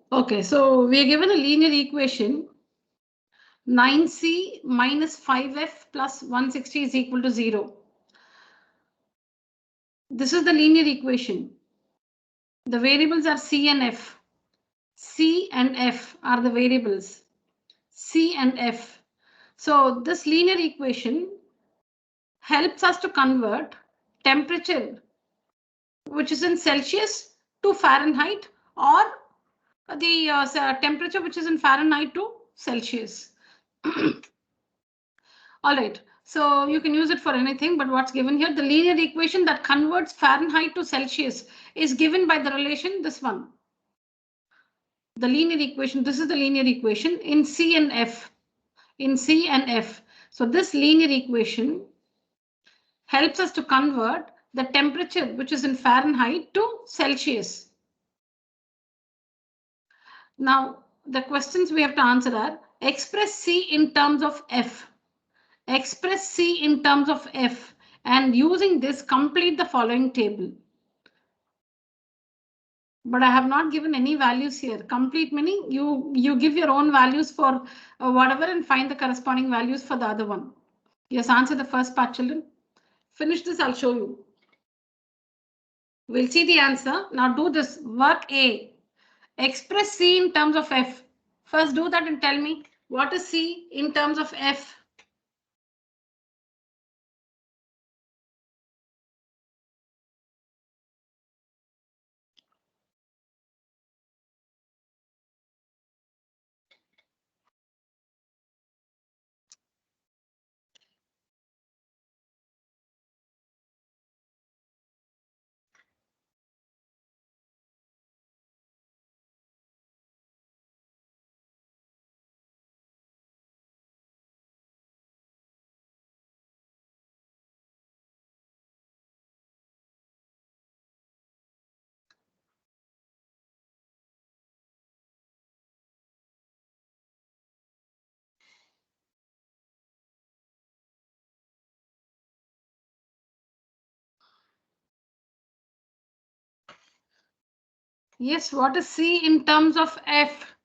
Okay, so we are given a linear equation. 9c minus 5f plus 160 is equal to 0. This is the linear equation. The variables are c and f. C and f are the variables. C and f. So this linear equation helps us to convert temperature, which is in Celsius, to Fahrenheit, or the temperature which is in Fahrenheit to Celsius. All right, so you can use it for anything, but what's given here, the linear equation that converts Fahrenheit to Celsius is given by the relation, this one. The linear equation, this is the linear equation in C and F. In C and F. So this linear equation helps us to convert the temperature, which is in Fahrenheit, to Celsius. Now, the questions we have to answer are, express C in terms of F. Express C in terms of F, and using this, complete the following table. But I have not given any values here. Complete meaning you give your own values for whatever and find the corresponding values for the other one. Yes, answer the first part, children. Finish this, I'll show you. We'll see the answer. Now do this. Work A. Express C in terms of F. First do that and tell me what is C in terms of F. Yes, what is C in terms of F?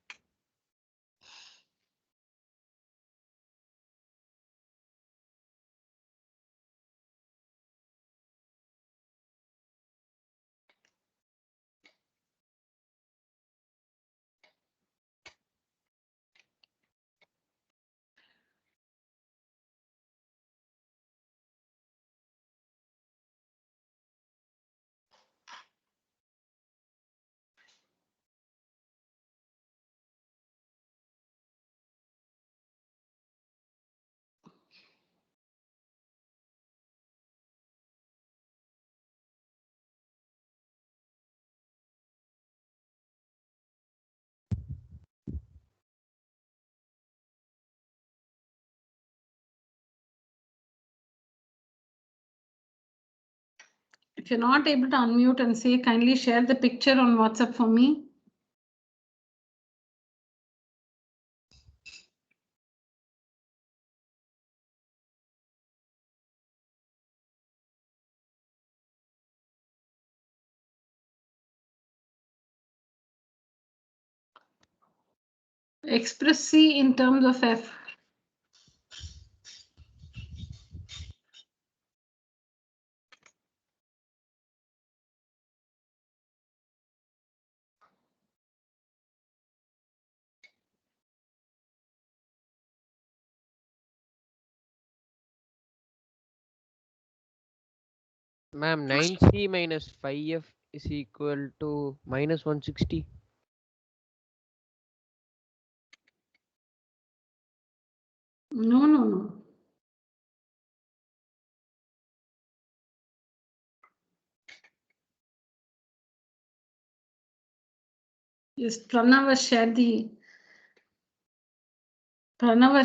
If you're not able to unmute and say, kindly share the picture on WhatsApp for me. Express C in terms of F. Ma'am, 9c minus 5f is equal to minus 160. No. Yes, Pranav has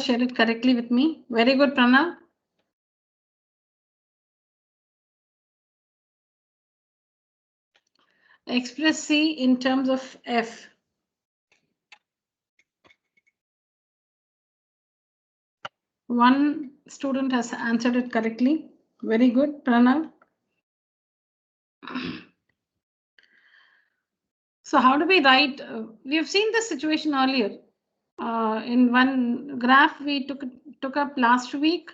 shared it correctly with me. Very good, Pranav. Express C in terms of F. One student has answered it correctly. Very good, Pranav. So how do we write? We have seen this situation earlier. In one graph we took up last week.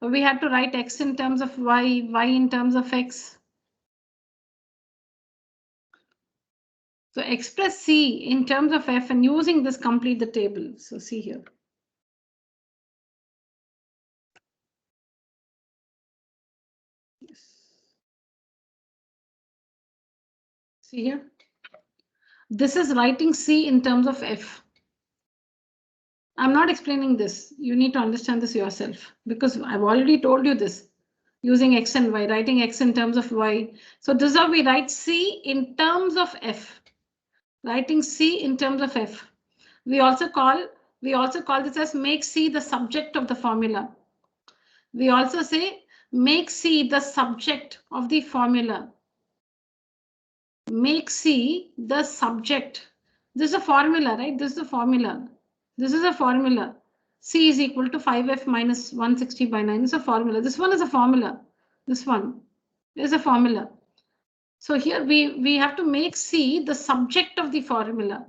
We had to write x in terms of y, y in terms of x. So express C in terms of f, and using this complete the table. So see here. Yes. See here. This is writing C in terms of f. I'm not explaining this. You need to understand this yourself because I've already told you this. Using x and y, writing x in terms of y. So this is how we write C in terms of f. Writing C in terms of f. We also call this as make C the subject of the formula. We also say make C the subject of the formula. Make C the subject. This is a formula, right? This is a formula. This is a formula. C is equal to 5f minus 160 by 9 is a formula. This one is a formula. This one is a formula. So here we have to make C the subject of the formula.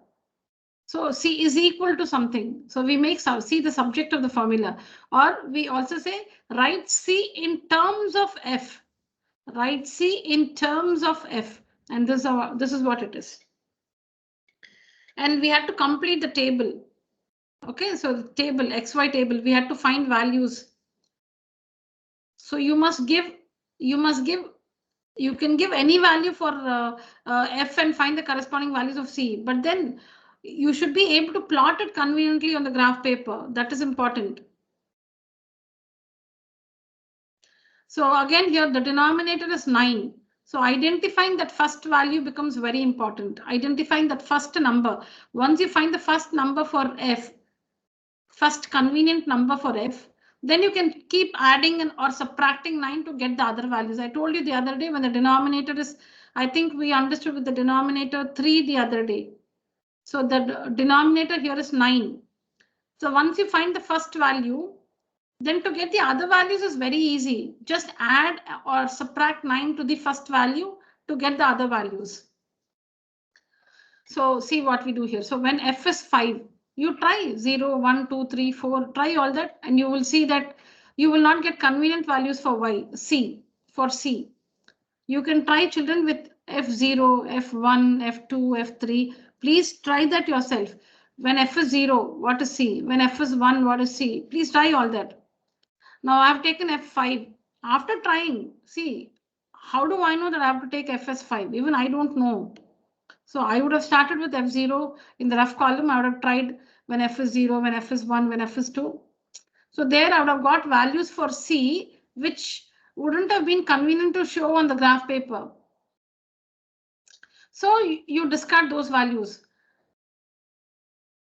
So C is equal to something. So we make C the subject of the formula. Or we also say write C in terms of F. Write C in terms of F. And this is what it is. And we had to complete the table. Okay, so the table, XY table, we had to find values. So you can give any value for F and find the corresponding values of C, but then you should be able to plot it conveniently on the graph paper. That is important. So again, here the denominator is 9. So identifying that first value becomes very important. Identifying that first number. Once you find the first number for F, first convenient number for F, then you can keep adding or subtracting 9 to get the other values. I told you the other day when the denominator is, I think we understood with the denominator 3 the other day. So the denominator here is 9. So once you find the first value, then to get the other values is very easy. Just add or subtract 9 to the first value to get the other values. So see what we do here. So when F is 5, you try 0, 1, 2, 3, 4, try all that, and you will see that you will not get convenient values for Y, C, for C. You can try children with F0, F1, F2, F3. Please try that yourself. When F is 0, what is C? When F is 1, what is C? Please try all that. Now I've taken F5. After trying, see, how do I know that I have to take F as 5? Even I don't know. So I would have started with F0 in the rough column. I would have tried when F is 0, when F is 1, when F is 2. So there I would have got values for C, which wouldn't have been convenient to show on the graph paper. So you discard those values.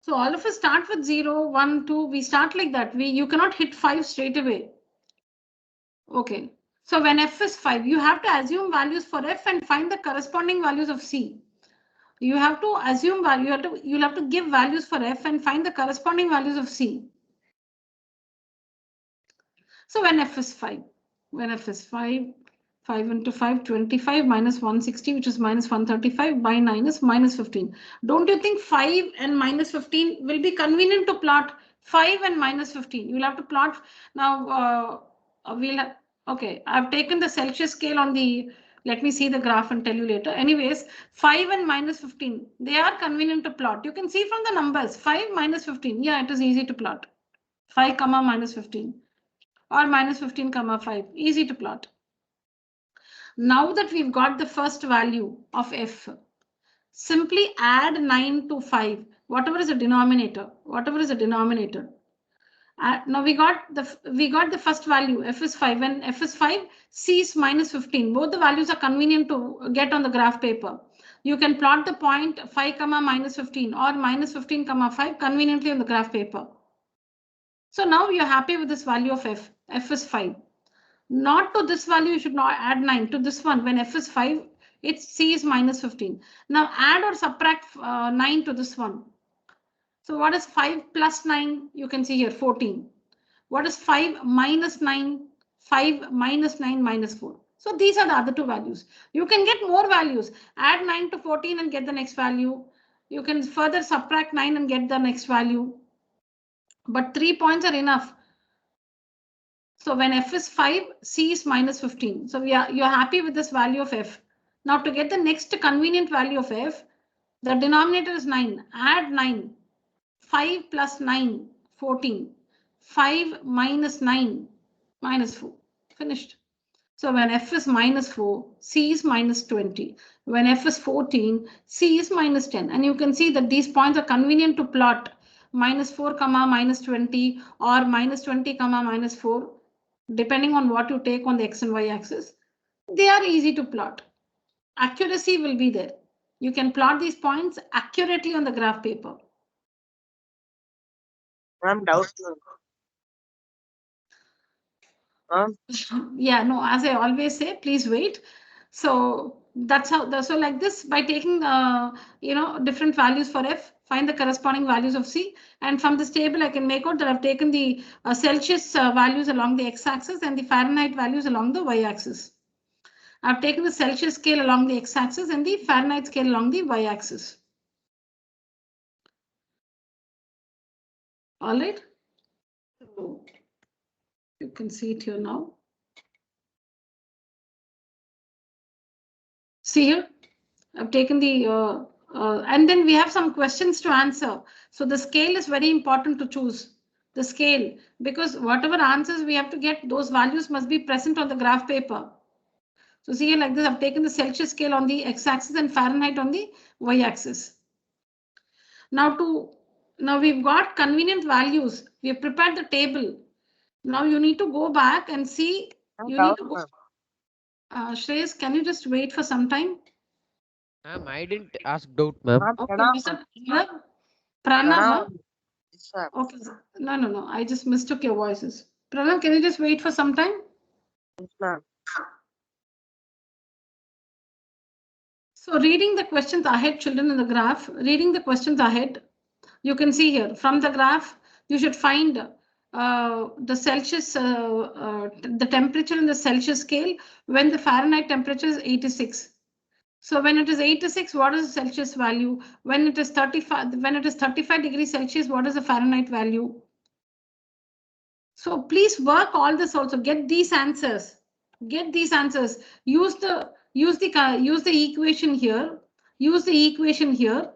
So all of us start with 0, 1, 2. We start like that. You cannot hit 5 straight away. Okay. So when F is 5, you have to assume values for F and find the corresponding values of C. You have to assume value. You'll have to give values for F and find the corresponding values of C. So when F is 5, 5 into 5, 25 minus 160, which is minus 135 by 9 is minus 15. Don't you think 5 and minus 15 will be convenient to plot? 5 and minus 15. You'll have to plot now. Okay, I've taken the Celsius scale on the. Let me see the graph and tell you later. Anyways, 5 and minus 15, they are convenient to plot. You can see from the numbers 5 minus 15. Yeah, it is easy to plot. 5 comma minus 15 or minus 15 comma 5. Easy to plot. Now that we've got the first value of F, simply add 9 to 5, whatever is the denominator, now we got the first value. F is 5. When F is 5, C is minus 15. Both the values are convenient to get on the graph paper. You can plot the point 5 comma minus 15 or minus 15 comma 5 conveniently on the graph paper. So now you're happy with this value of F. F is 5. Not to this value, you should not add 9. To this one, when F is 5, its C is minus 15. Now add or subtract 9 to this one. So what is 5 plus 9? You can see here 14. What is 5 minus 9? 5 minus 9 minus 4. So these are the other two values. You can get more values. Add 9 to 14 and get the next value. You can further subtract 9 and get the next value. But 3 points are enough. So when f is 5, c is minus 15. So you're happy with this value of f. Now to get the next convenient value of f, the denominator is 9. Add 9. 5 plus 9, 14. 5 minus 9, minus 4. Finished. So when f is minus 4, c is minus 20. When f is 14, c is minus 10. And you can see that these points are convenient to plot. Minus 4, comma, minus 20 or minus 20, comma, minus 4. Depending on what you take on the x and y axis, they are easy to plot. Accuracy will be there. You can plot these points accurately on the graph paper. Ma'am, doubt. Ma'am, Yeah, no, as I always say, please wait. So that's how, so like this, by taking, different values for f, find the corresponding values of c. And from this table, I can make out that I've taken the Celsius values along the x-axis and the Fahrenheit values along the y-axis. I've taken the Celsius scale along the x-axis and the Fahrenheit scale along the y-axis. All right. So you can see it here now. See here, I've taken the, and then we have some questions to answer. So the scale is very important to choose. The scale, because whatever answers we have to get, those values must be present on the graph paper. So see here like this, I've taken the Celsius scale on the x-axis and Fahrenheit on the y-axis. Now we've got convenient values. We have prepared the table. Now you need to go back and see. You need to go. Shreyas, can you just wait for some time? Ma'am, I didn't ask doubt, ma'am. Okay, Mr. Pranav. Okay, no. I just mistook your voices. Pranav, can you just wait for some time? Yes, ma'am. So reading the questions ahead, children, in the graph, reading the questions ahead, you can see here from the graph, you should find the Celsius, the temperature in the Celsius scale when the Fahrenheit temperature is 86. So when it is 86, what is the Celsius value? When it is 35 degrees Celsius, what is the Fahrenheit value? So please work all this also. Get these answers. Get these answers. Use the equation here. Use the equation here.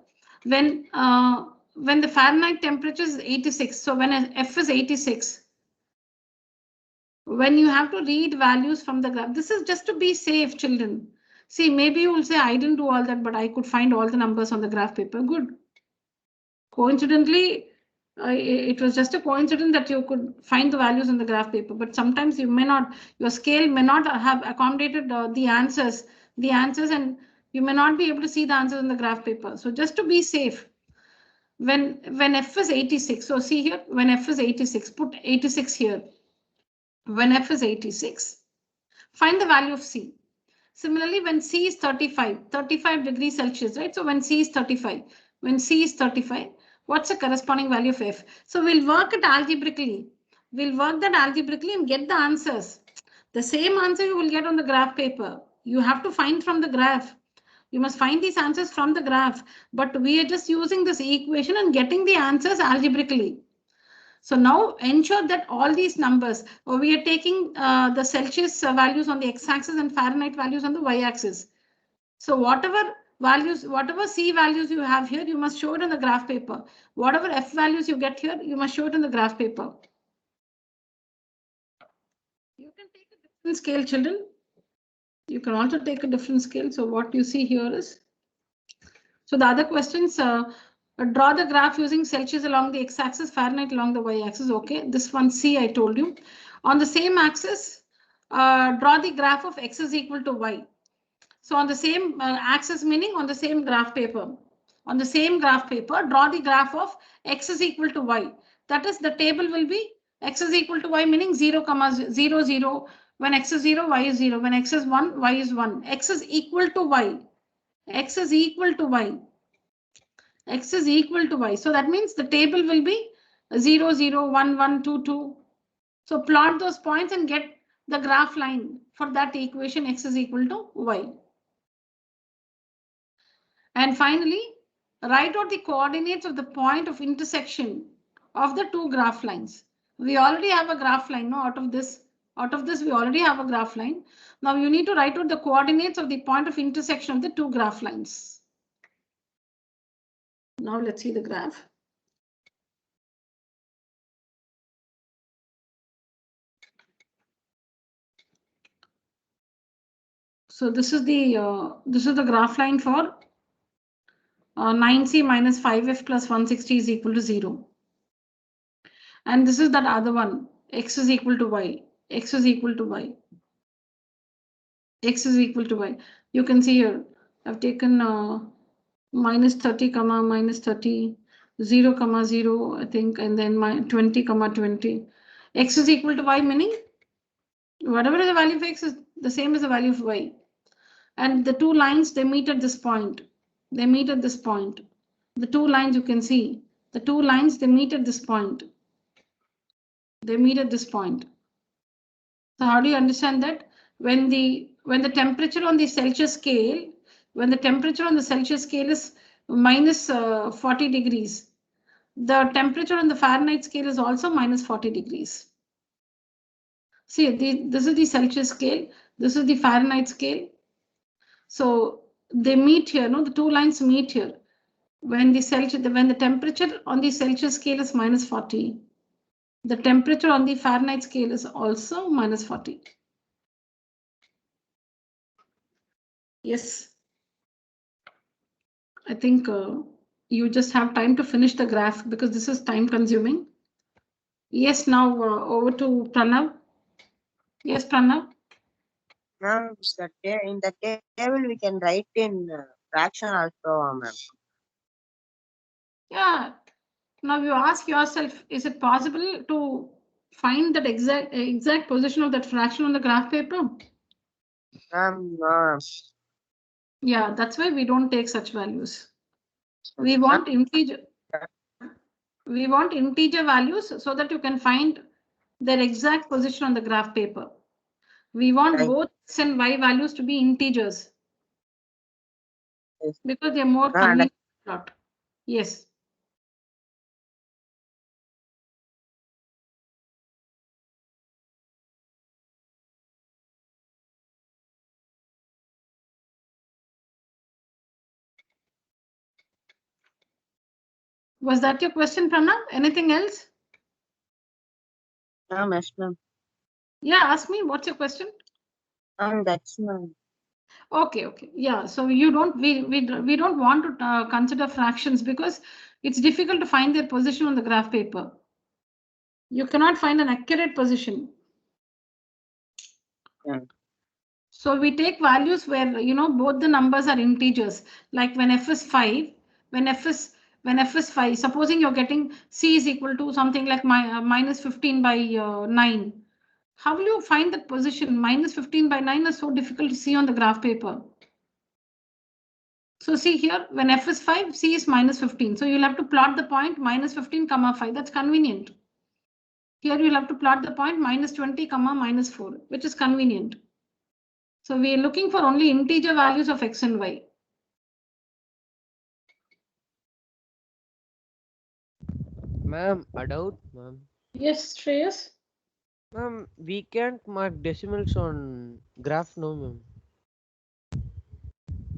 When the Fahrenheit temperature is 86, so when f is 86, when you have to read values from the graph, this is just to be safe, children. See, maybe you will say, I didn't do all that, but I could find all the numbers on the graph paper. Good. Coincidentally, it was just a coincidence that you could find the values on the graph paper, but sometimes you may not, your scale may not have accommodated the answers, and you may not be able to see the answers on the graph paper. So just to be safe, when f is 86, so see here, when f is 86, put 86 here. When f is 86, find the value of c. Similarly, when c is 35 degrees Celsius, right? So when c is 35, what's the corresponding value of f? So we'll work it algebraically. We'll work that algebraically and get the answers. The same answer you will get on the graph paper. You have to find from the graph. You must find these answers from the graph, but we are just using this equation and getting the answers algebraically. So now ensure that all these numbers, we are taking the Celsius values on the x-axis and Fahrenheit values on the y-axis. So whatever C values you have here, you must show it on the graph paper. Whatever F values you get here, you must show it on the graph paper. You can take a different scale, children. You can also take a different scale. So what you see here is, so the other questions, draw the graph using Celsius along the x-axis, Fahrenheit along the y-axis. Okay, this one C I told you. On the same axis, draw the graph of x is equal to y. So on the same axis, meaning on the same graph paper. On the same graph paper, draw the graph of x is equal to y. That is, the table will be x is equal to y, meaning 0, 0, 0. When x is 0, y is 0. When x is 1, y is 1. X is equal to y. X is equal to y. X is equal to y. So that means the table will be 0, 0, 1, 1, 2, 2. So plot those points and get the graph line for that equation x is equal to y. And finally, write out the coordinates of the point of intersection of the two graph lines. We already have a graph line, no? Out of this we already have a graph line. Now you need to write out the coordinates of the point of intersection of the two graph lines. Now let's see the graph. So this is the graph line for 9c minus 5f plus 160 is equal to 0. And this is that other one, x is equal to y, x is equal to y, x is equal to y. You can see here, I've taken minus 30 comma minus 30, 0 comma 0, I think, and then 20 comma 20. X is equal to y, meaning whatever is the value of x is the same as the value of y. And the two lines, they meet at this point. They meet at this point. The two lines you can see, the two lines, they meet at this point. They meet at this point. So how do you understand that? When the temperature on the Celsius scale, is minus 40 degrees, the temperature on the Fahrenheit scale is also minus 40 degrees. See, this is the Celsius scale, this is the Fahrenheit scale. So they meet here, no? The two lines meet here. When the temperature on the Celsius scale is minus 40, the temperature on the Fahrenheit scale is also minus 40. Yes. I think you just have time to finish the graph because this is time consuming. Yes, now over to Pranav. Yes, Pranav. Ma'am, in the table we can write in fraction also, ma'am. Yeah. Now you ask yourself, is it possible to find that exact position of that fraction on the graph paper? Yeah, that's why we don't take such values. We want integer. We want integer values so that you can find their exact position on the graph paper. We want both x and y values to be integers. Yes. Because they're more convenient. Yes. Was that your question, Pranav? Anything else? Yes, ma'am. Yeah, ask me. What's your question? That's ma'am. Okay. Yeah. So you don't. We don't want to consider fractions because it's difficult to find their position on the graph paper. You cannot find an accurate position. Yeah. So we take values where both the numbers are integers. Like when f is 5, when f is 5, supposing you're getting c is equal to something like minus 15 by 9. How will you find that position? Minus 15 by 9 is so difficult to see on the graph paper. So see here, when f is 5, c is minus 15. So you'll have to plot the point minus 15 comma 5. That's convenient. Here you'll have to plot the point minus 20 comma minus 4, which is convenient. So we are looking for only integer values of x and y. Ma'am, a doubt, ma'am. Yes, Shreyas. Ma'am, we can't mark decimals on graph, no, ma'am.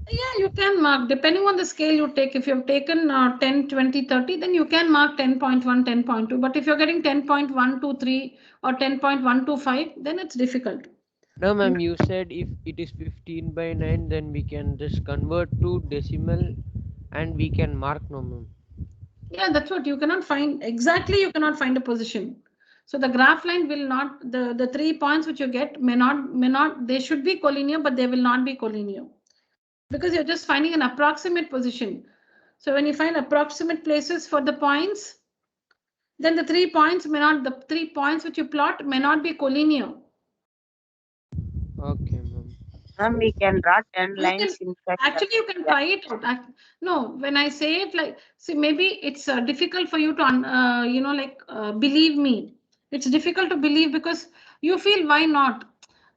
Yeah, you can mark depending on the scale you take. If you've taken 10, 20, 30, then you can mark 10.1, 10.2. But if you're getting 10.123 or 10.125, then it's difficult. No, ma'am, you said if it is 15 by 9, then we can just convert to decimal and we can mark, no, ma'am. Yeah, that's what you cannot find. Exactly, you cannot find a position. So the graph line will not, the 3 points which you get may not, they should be collinear, but they will not be collinear. Because you're just finding an approximate position. So when you find approximate places for the points, then the 3 points the 3 points which you plot may not be collinear. Okay, ma'am. And we can draw 10 lines in fact. Actually, you can try it out. No, when I say it like, see, maybe it's difficult for you to, believe me. It's difficult to believe because you feel why not?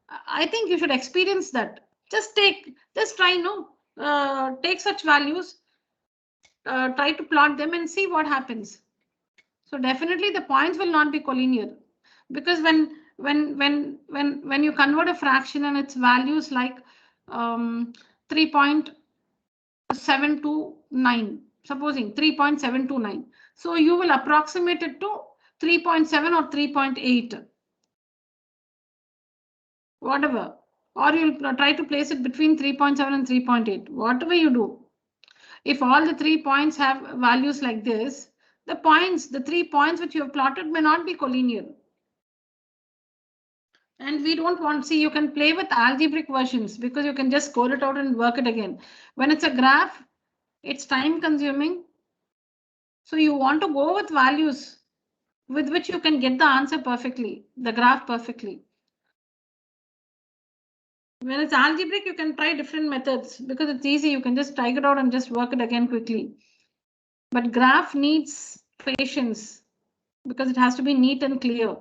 I think you should experience that. Just try, take such values, try to plot them and see what happens. So definitely the points will not be collinear, because when you convert a fraction and its values like 3.729, supposing 3.729, so you will approximate it to 3.7 or 3.8, whatever, or you'll try to place it between 3.7 and 3.8, whatever you do. If all the 3 points have values like this, the 3 points which you have plotted may not be collinear. And we don't want to see, you can play with algebraic versions because you can just score it out and work it again. When it's a graph, it's time consuming. So you want to go with values with which you can get the answer perfectly, the graph perfectly. When it's algebraic, you can try different methods because it's easy. You can just type it out and just work it again quickly. But graph needs patience because it has to be neat and clear.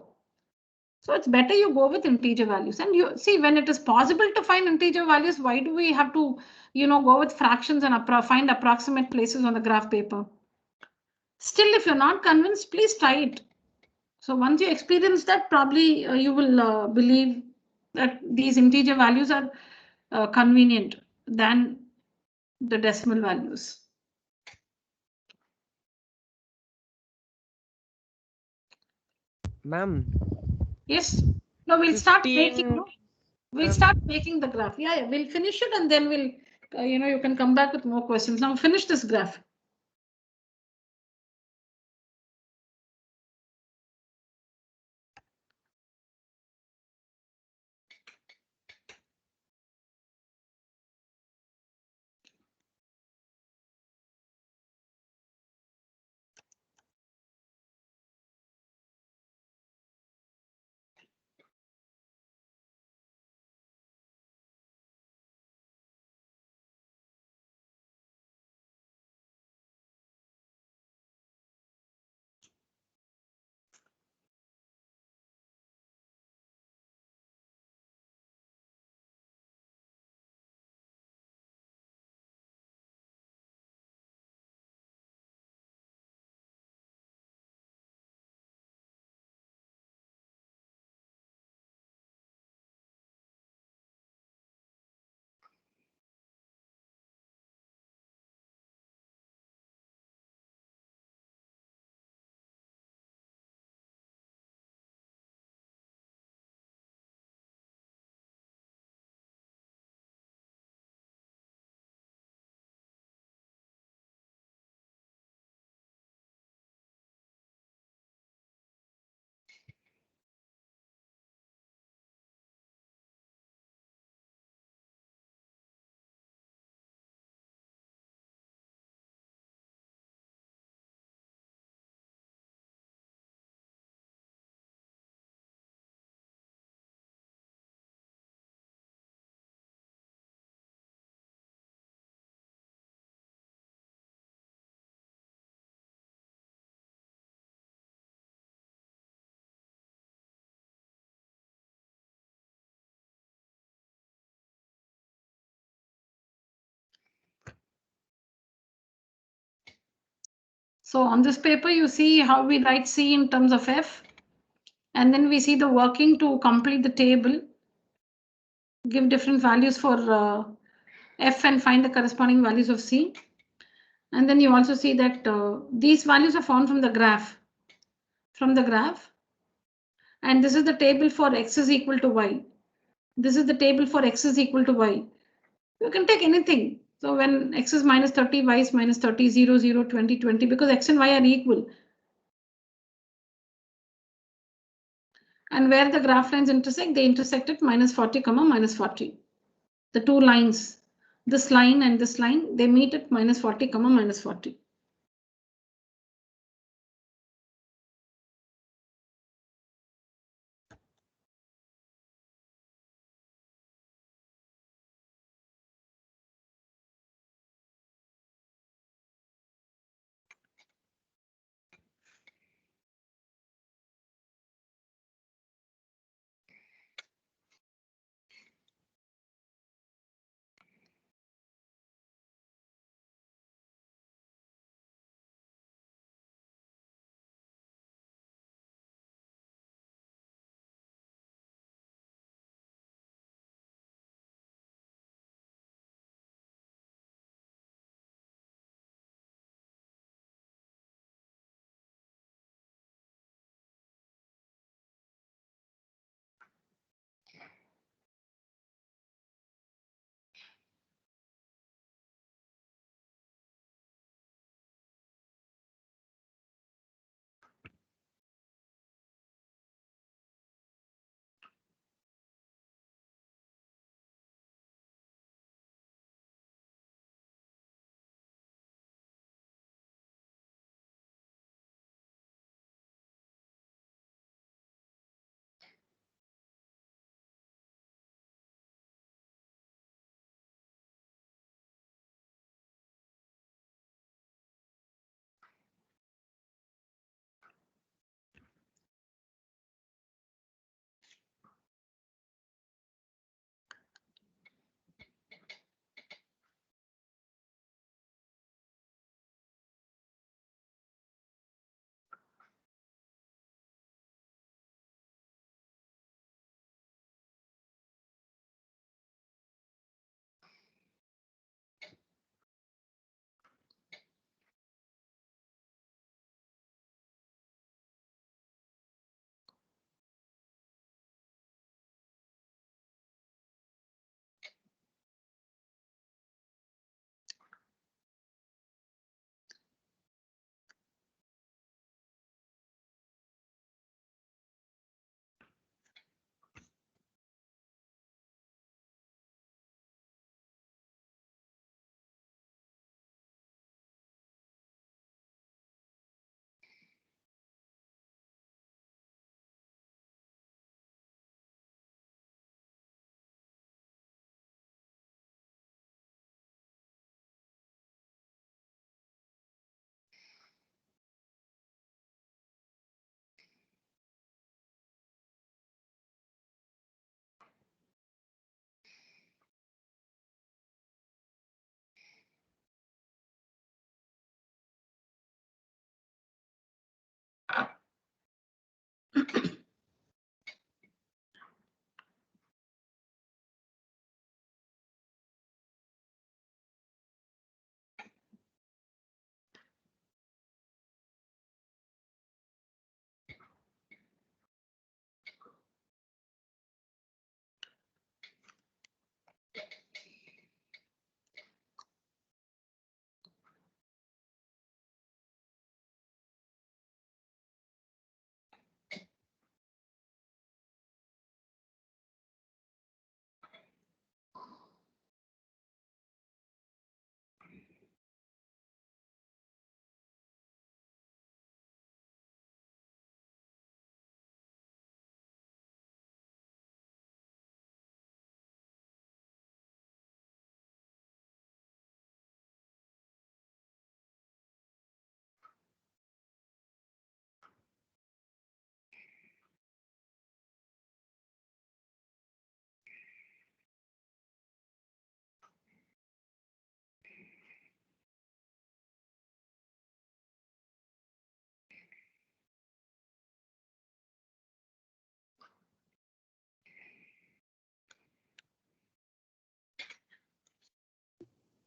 So it's better you go with integer values. And you see, when it is possible to find integer values, why do we have to, go with fractions and find approximate places on the graph paper? Still, if you're not convinced, please try it. So once you experience that, probably you will believe that these integer values are convenient than the decimal values. Ma'am. Yes. No, we'll start making. 15. We'll start making the graph. Yeah, we'll finish it and then we'll, you can come back with more questions. Now finish this graph. So on this paper, you see how we write C in terms of F. And then we see the working to complete the table. Give different values for F and find the corresponding values of C. And then you also see that these values are found from the graph. And this is the table for X is equal to Y. This is the table for X is equal to Y. You can take anything. So when X is minus 30, Y is minus 30, 0, 0, 20, 20, because X and Y are equal. And where the graph lines intersect, they intersect at minus 40, minus 40. The two lines, this line and this line, they meet at minus 40, minus 40.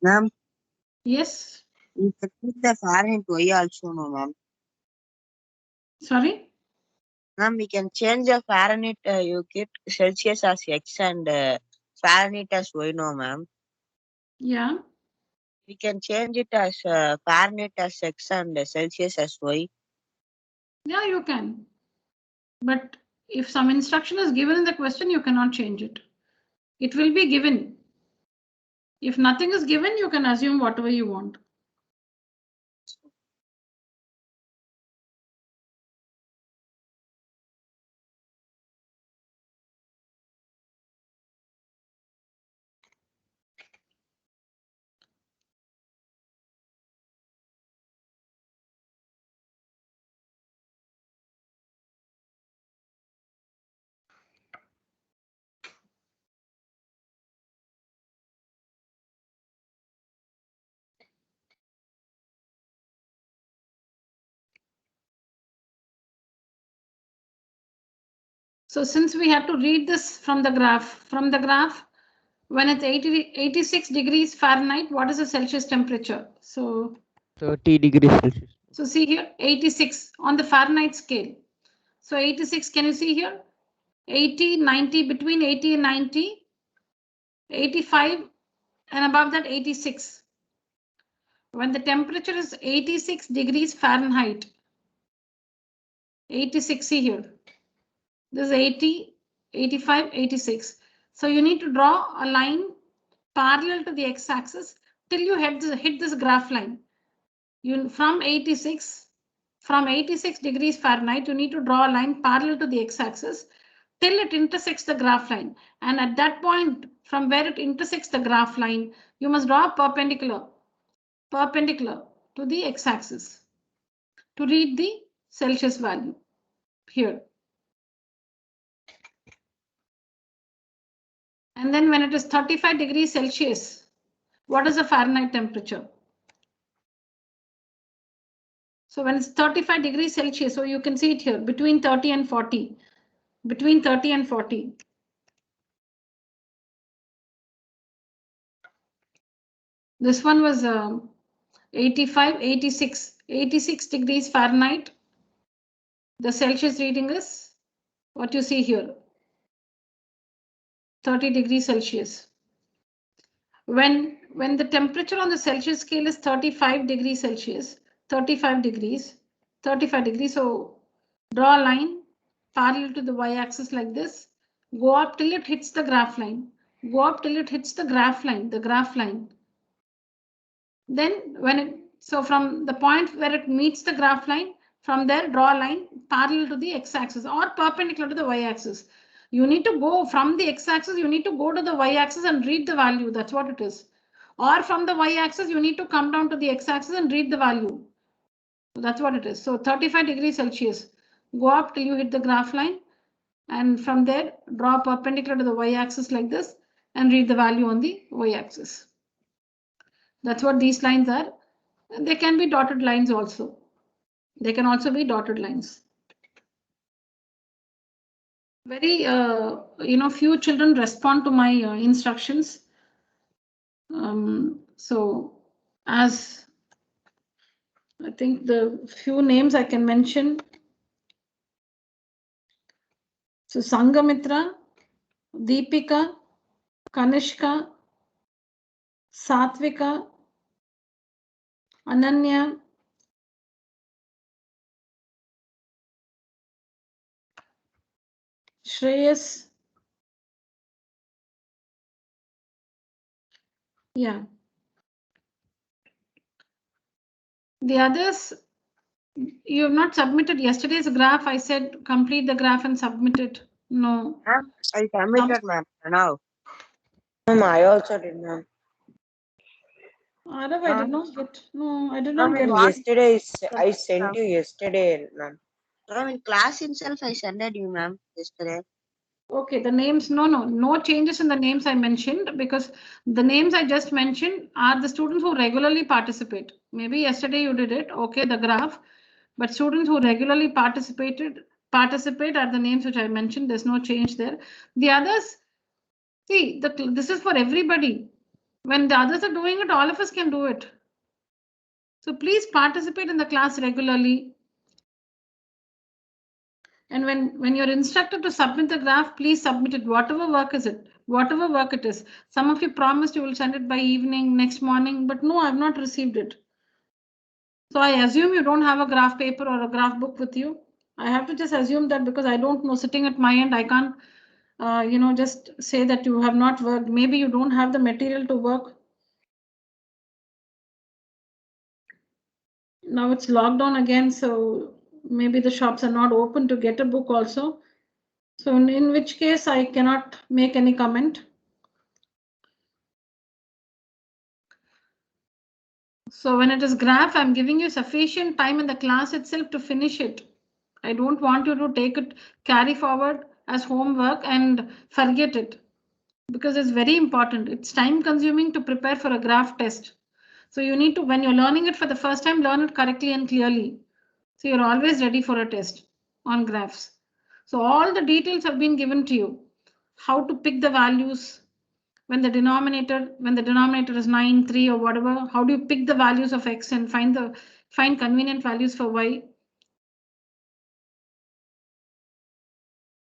Ma'am, Yes. you can put the Fahrenheit Y also, no, ma'am. Sorry. Ma'am, we can change the Fahrenheit. You get Celsius as X and Fahrenheit as Y, no, ma'am. Yeah. We can change it as Fahrenheit as X and Celsius as Y. Yeah, you can. But if some instruction is given in the question, you cannot change it. It will be given. If nothing is given, you can assume whatever you want. So since we have to read this from the graph, when it's 86 degrees Fahrenheit, what is the Celsius temperature? So 30 degrees Celsius. So see here, 86 on the Fahrenheit scale. So 86, can you see here? 80, 90, between 80 and 90, 85, and above that 86. When the temperature is 86 degrees Fahrenheit, 86, see here. This is 80, 85, 86. So you need to draw a line parallel to the x-axis till you hit this graph line. From 86 degrees Fahrenheit, you need to draw a line parallel to the x-axis till it intersects the graph line. And at that point, from where it intersects the graph line, you must draw a perpendicular to the x-axis to read the Celsius value here. And then when it is 35 degrees Celsius, what is the Fahrenheit temperature? So when it's 35 degrees Celsius, so you can see it here, between 30 and 40. Between 30 and 40. This one was 85, 86 degrees Fahrenheit. The Celsius reading is what you see here, 30 degrees Celsius. When the temperature on the Celsius scale is 35 degrees Celsius, 35 degrees, so draw a line parallel to the y-axis like this, go up till it hits the graph line, the graph line. Then so from the point where it meets the graph line, from there draw a line parallel to the x-axis or perpendicular to the y-axis. You need to go from the x-axis, you need to go to the y-axis and read the value. That's what it is. Or from the y-axis, you need to come down to the x-axis and read the value. So that's what it is. So 35 degrees Celsius, go up till you hit the graph line. And from there, draw perpendicular to the y-axis like this and read the value on the y-axis. That's what these lines are. And they can be dotted lines also. They can also be dotted lines. Very, few children respond to my instructions. So as I think the few names I can mention. So Sangamitra, Deepika, Kanishka, Satvika, Ananya, Shreyas. Yeah. The others, you have not submitted yesterday's graph. I said complete the graph and submit it. No. Ma'am, I submitted, ma'am, now. Ma'am, I also did, ma'am. Arav, I did not get. No, I did not get. What? Yesterday, I sent you yesterday, ma'am. Ma'am, in class itself, I sent it you, ma'am, yesterday. Okay, the names, no changes in the names I mentioned because the names I just mentioned are the students who regularly participate. Maybe yesterday you did it, okay, the graph, but students who regularly participate are the names which I mentioned. There's no change there. The others, see, this is for everybody. When the others are doing it, all of us can do it. So please participate in the class regularly. And when you're instructed to submit the graph, please submit it, whatever work is it, whatever work it is. Some of you promised you will send it by evening, next morning, but no, I've not received it. So I assume you don't have a graph paper or a graph book with you. I have to just assume that because I don't know, sitting at my end, I can't, just say that you have not worked. Maybe you don't have the material to work. Now it's locked down again, so maybe the shops are not open to get a book also. So in which case I cannot make any comment. So when it is graph, I'm giving you sufficient time in the class itself to finish it. I don't want you to take it, carry forward as homework and forget it, because it's very important. It's time consuming to prepare for a graph test. So you need to, when you're learning it for the first time, learn it correctly and clearly. So you're always ready for a test on graphs. So all the details have been given to you. How to pick the values when the denominator is 9, 3 or whatever. How do you pick the values of x and find convenient values for y?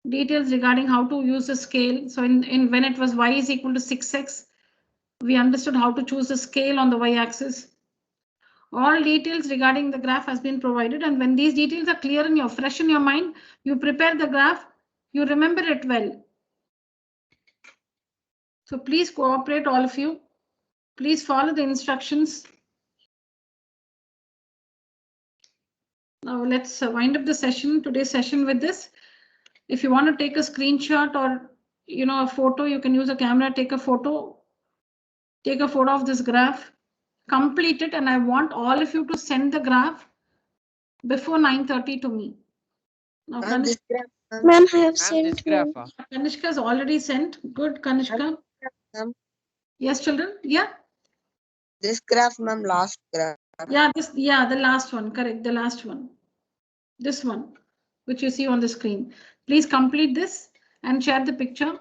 Details regarding how to use the scale. So in when it was y is equal to 6x, we understood how to choose the scale on the y-axis. All details regarding the graph has been provided, and when these details are clear and you're fresh in your mind, you prepare the graph, you remember it well. So please cooperate, all of you. Please follow the instructions. Now let's wind up the session, today's session, with this. If you want to take a screenshot or a photo, you can use a camera, take a photo of this graph, complete it, and I want all of you to send the graph before 9:30 to me. Now, This graph, Ma'am, I have Ma'am, sent this graph. Kanishka has already sent. Good, Kanishka. ma'am. Yes, children. Yeah. This graph, ma'am, last graph. Yeah, the last one. Correct. The last one. This one, which you see on the screen. Please complete this and share the picture.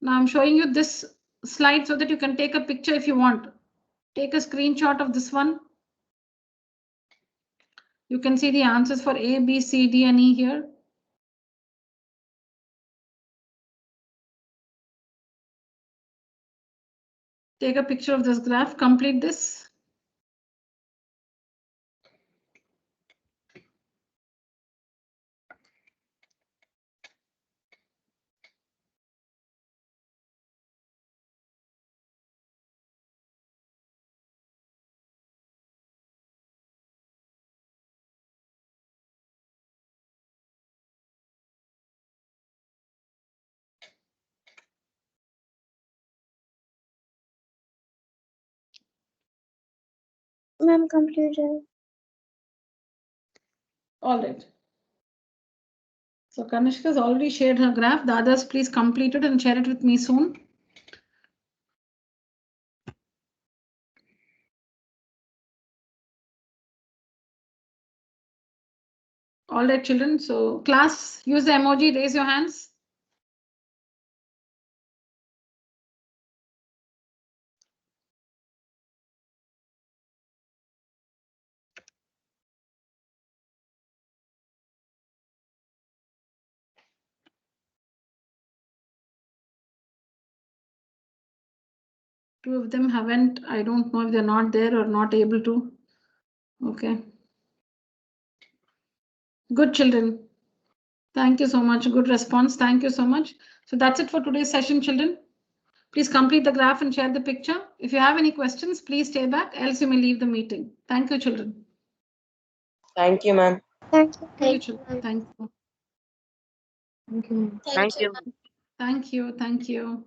Now I'm showing you this slide so that you can take a picture if you want. Take a screenshot of this one. You can see the answers for A, B, C, D, and E here. Take a picture of this graph, complete this. Ma'am, completed. All right. So Kanishka has already shared her graph. The others, please complete it and share it with me soon. All right, children. So class, use the emoji, raise your hands. Two of them haven't. I don't know if they're not there or not able to. Okay. Good, children. Thank you so much. Good response. Thank you so much. So that's it for today's session, children. Please complete the graph and share the picture. If you have any questions, please stay back, else you may leave the meeting. Thank you, children. Thank you, ma'am. Thank you. Thank you, children. Thank you. Thank you. Thank you. Thank you.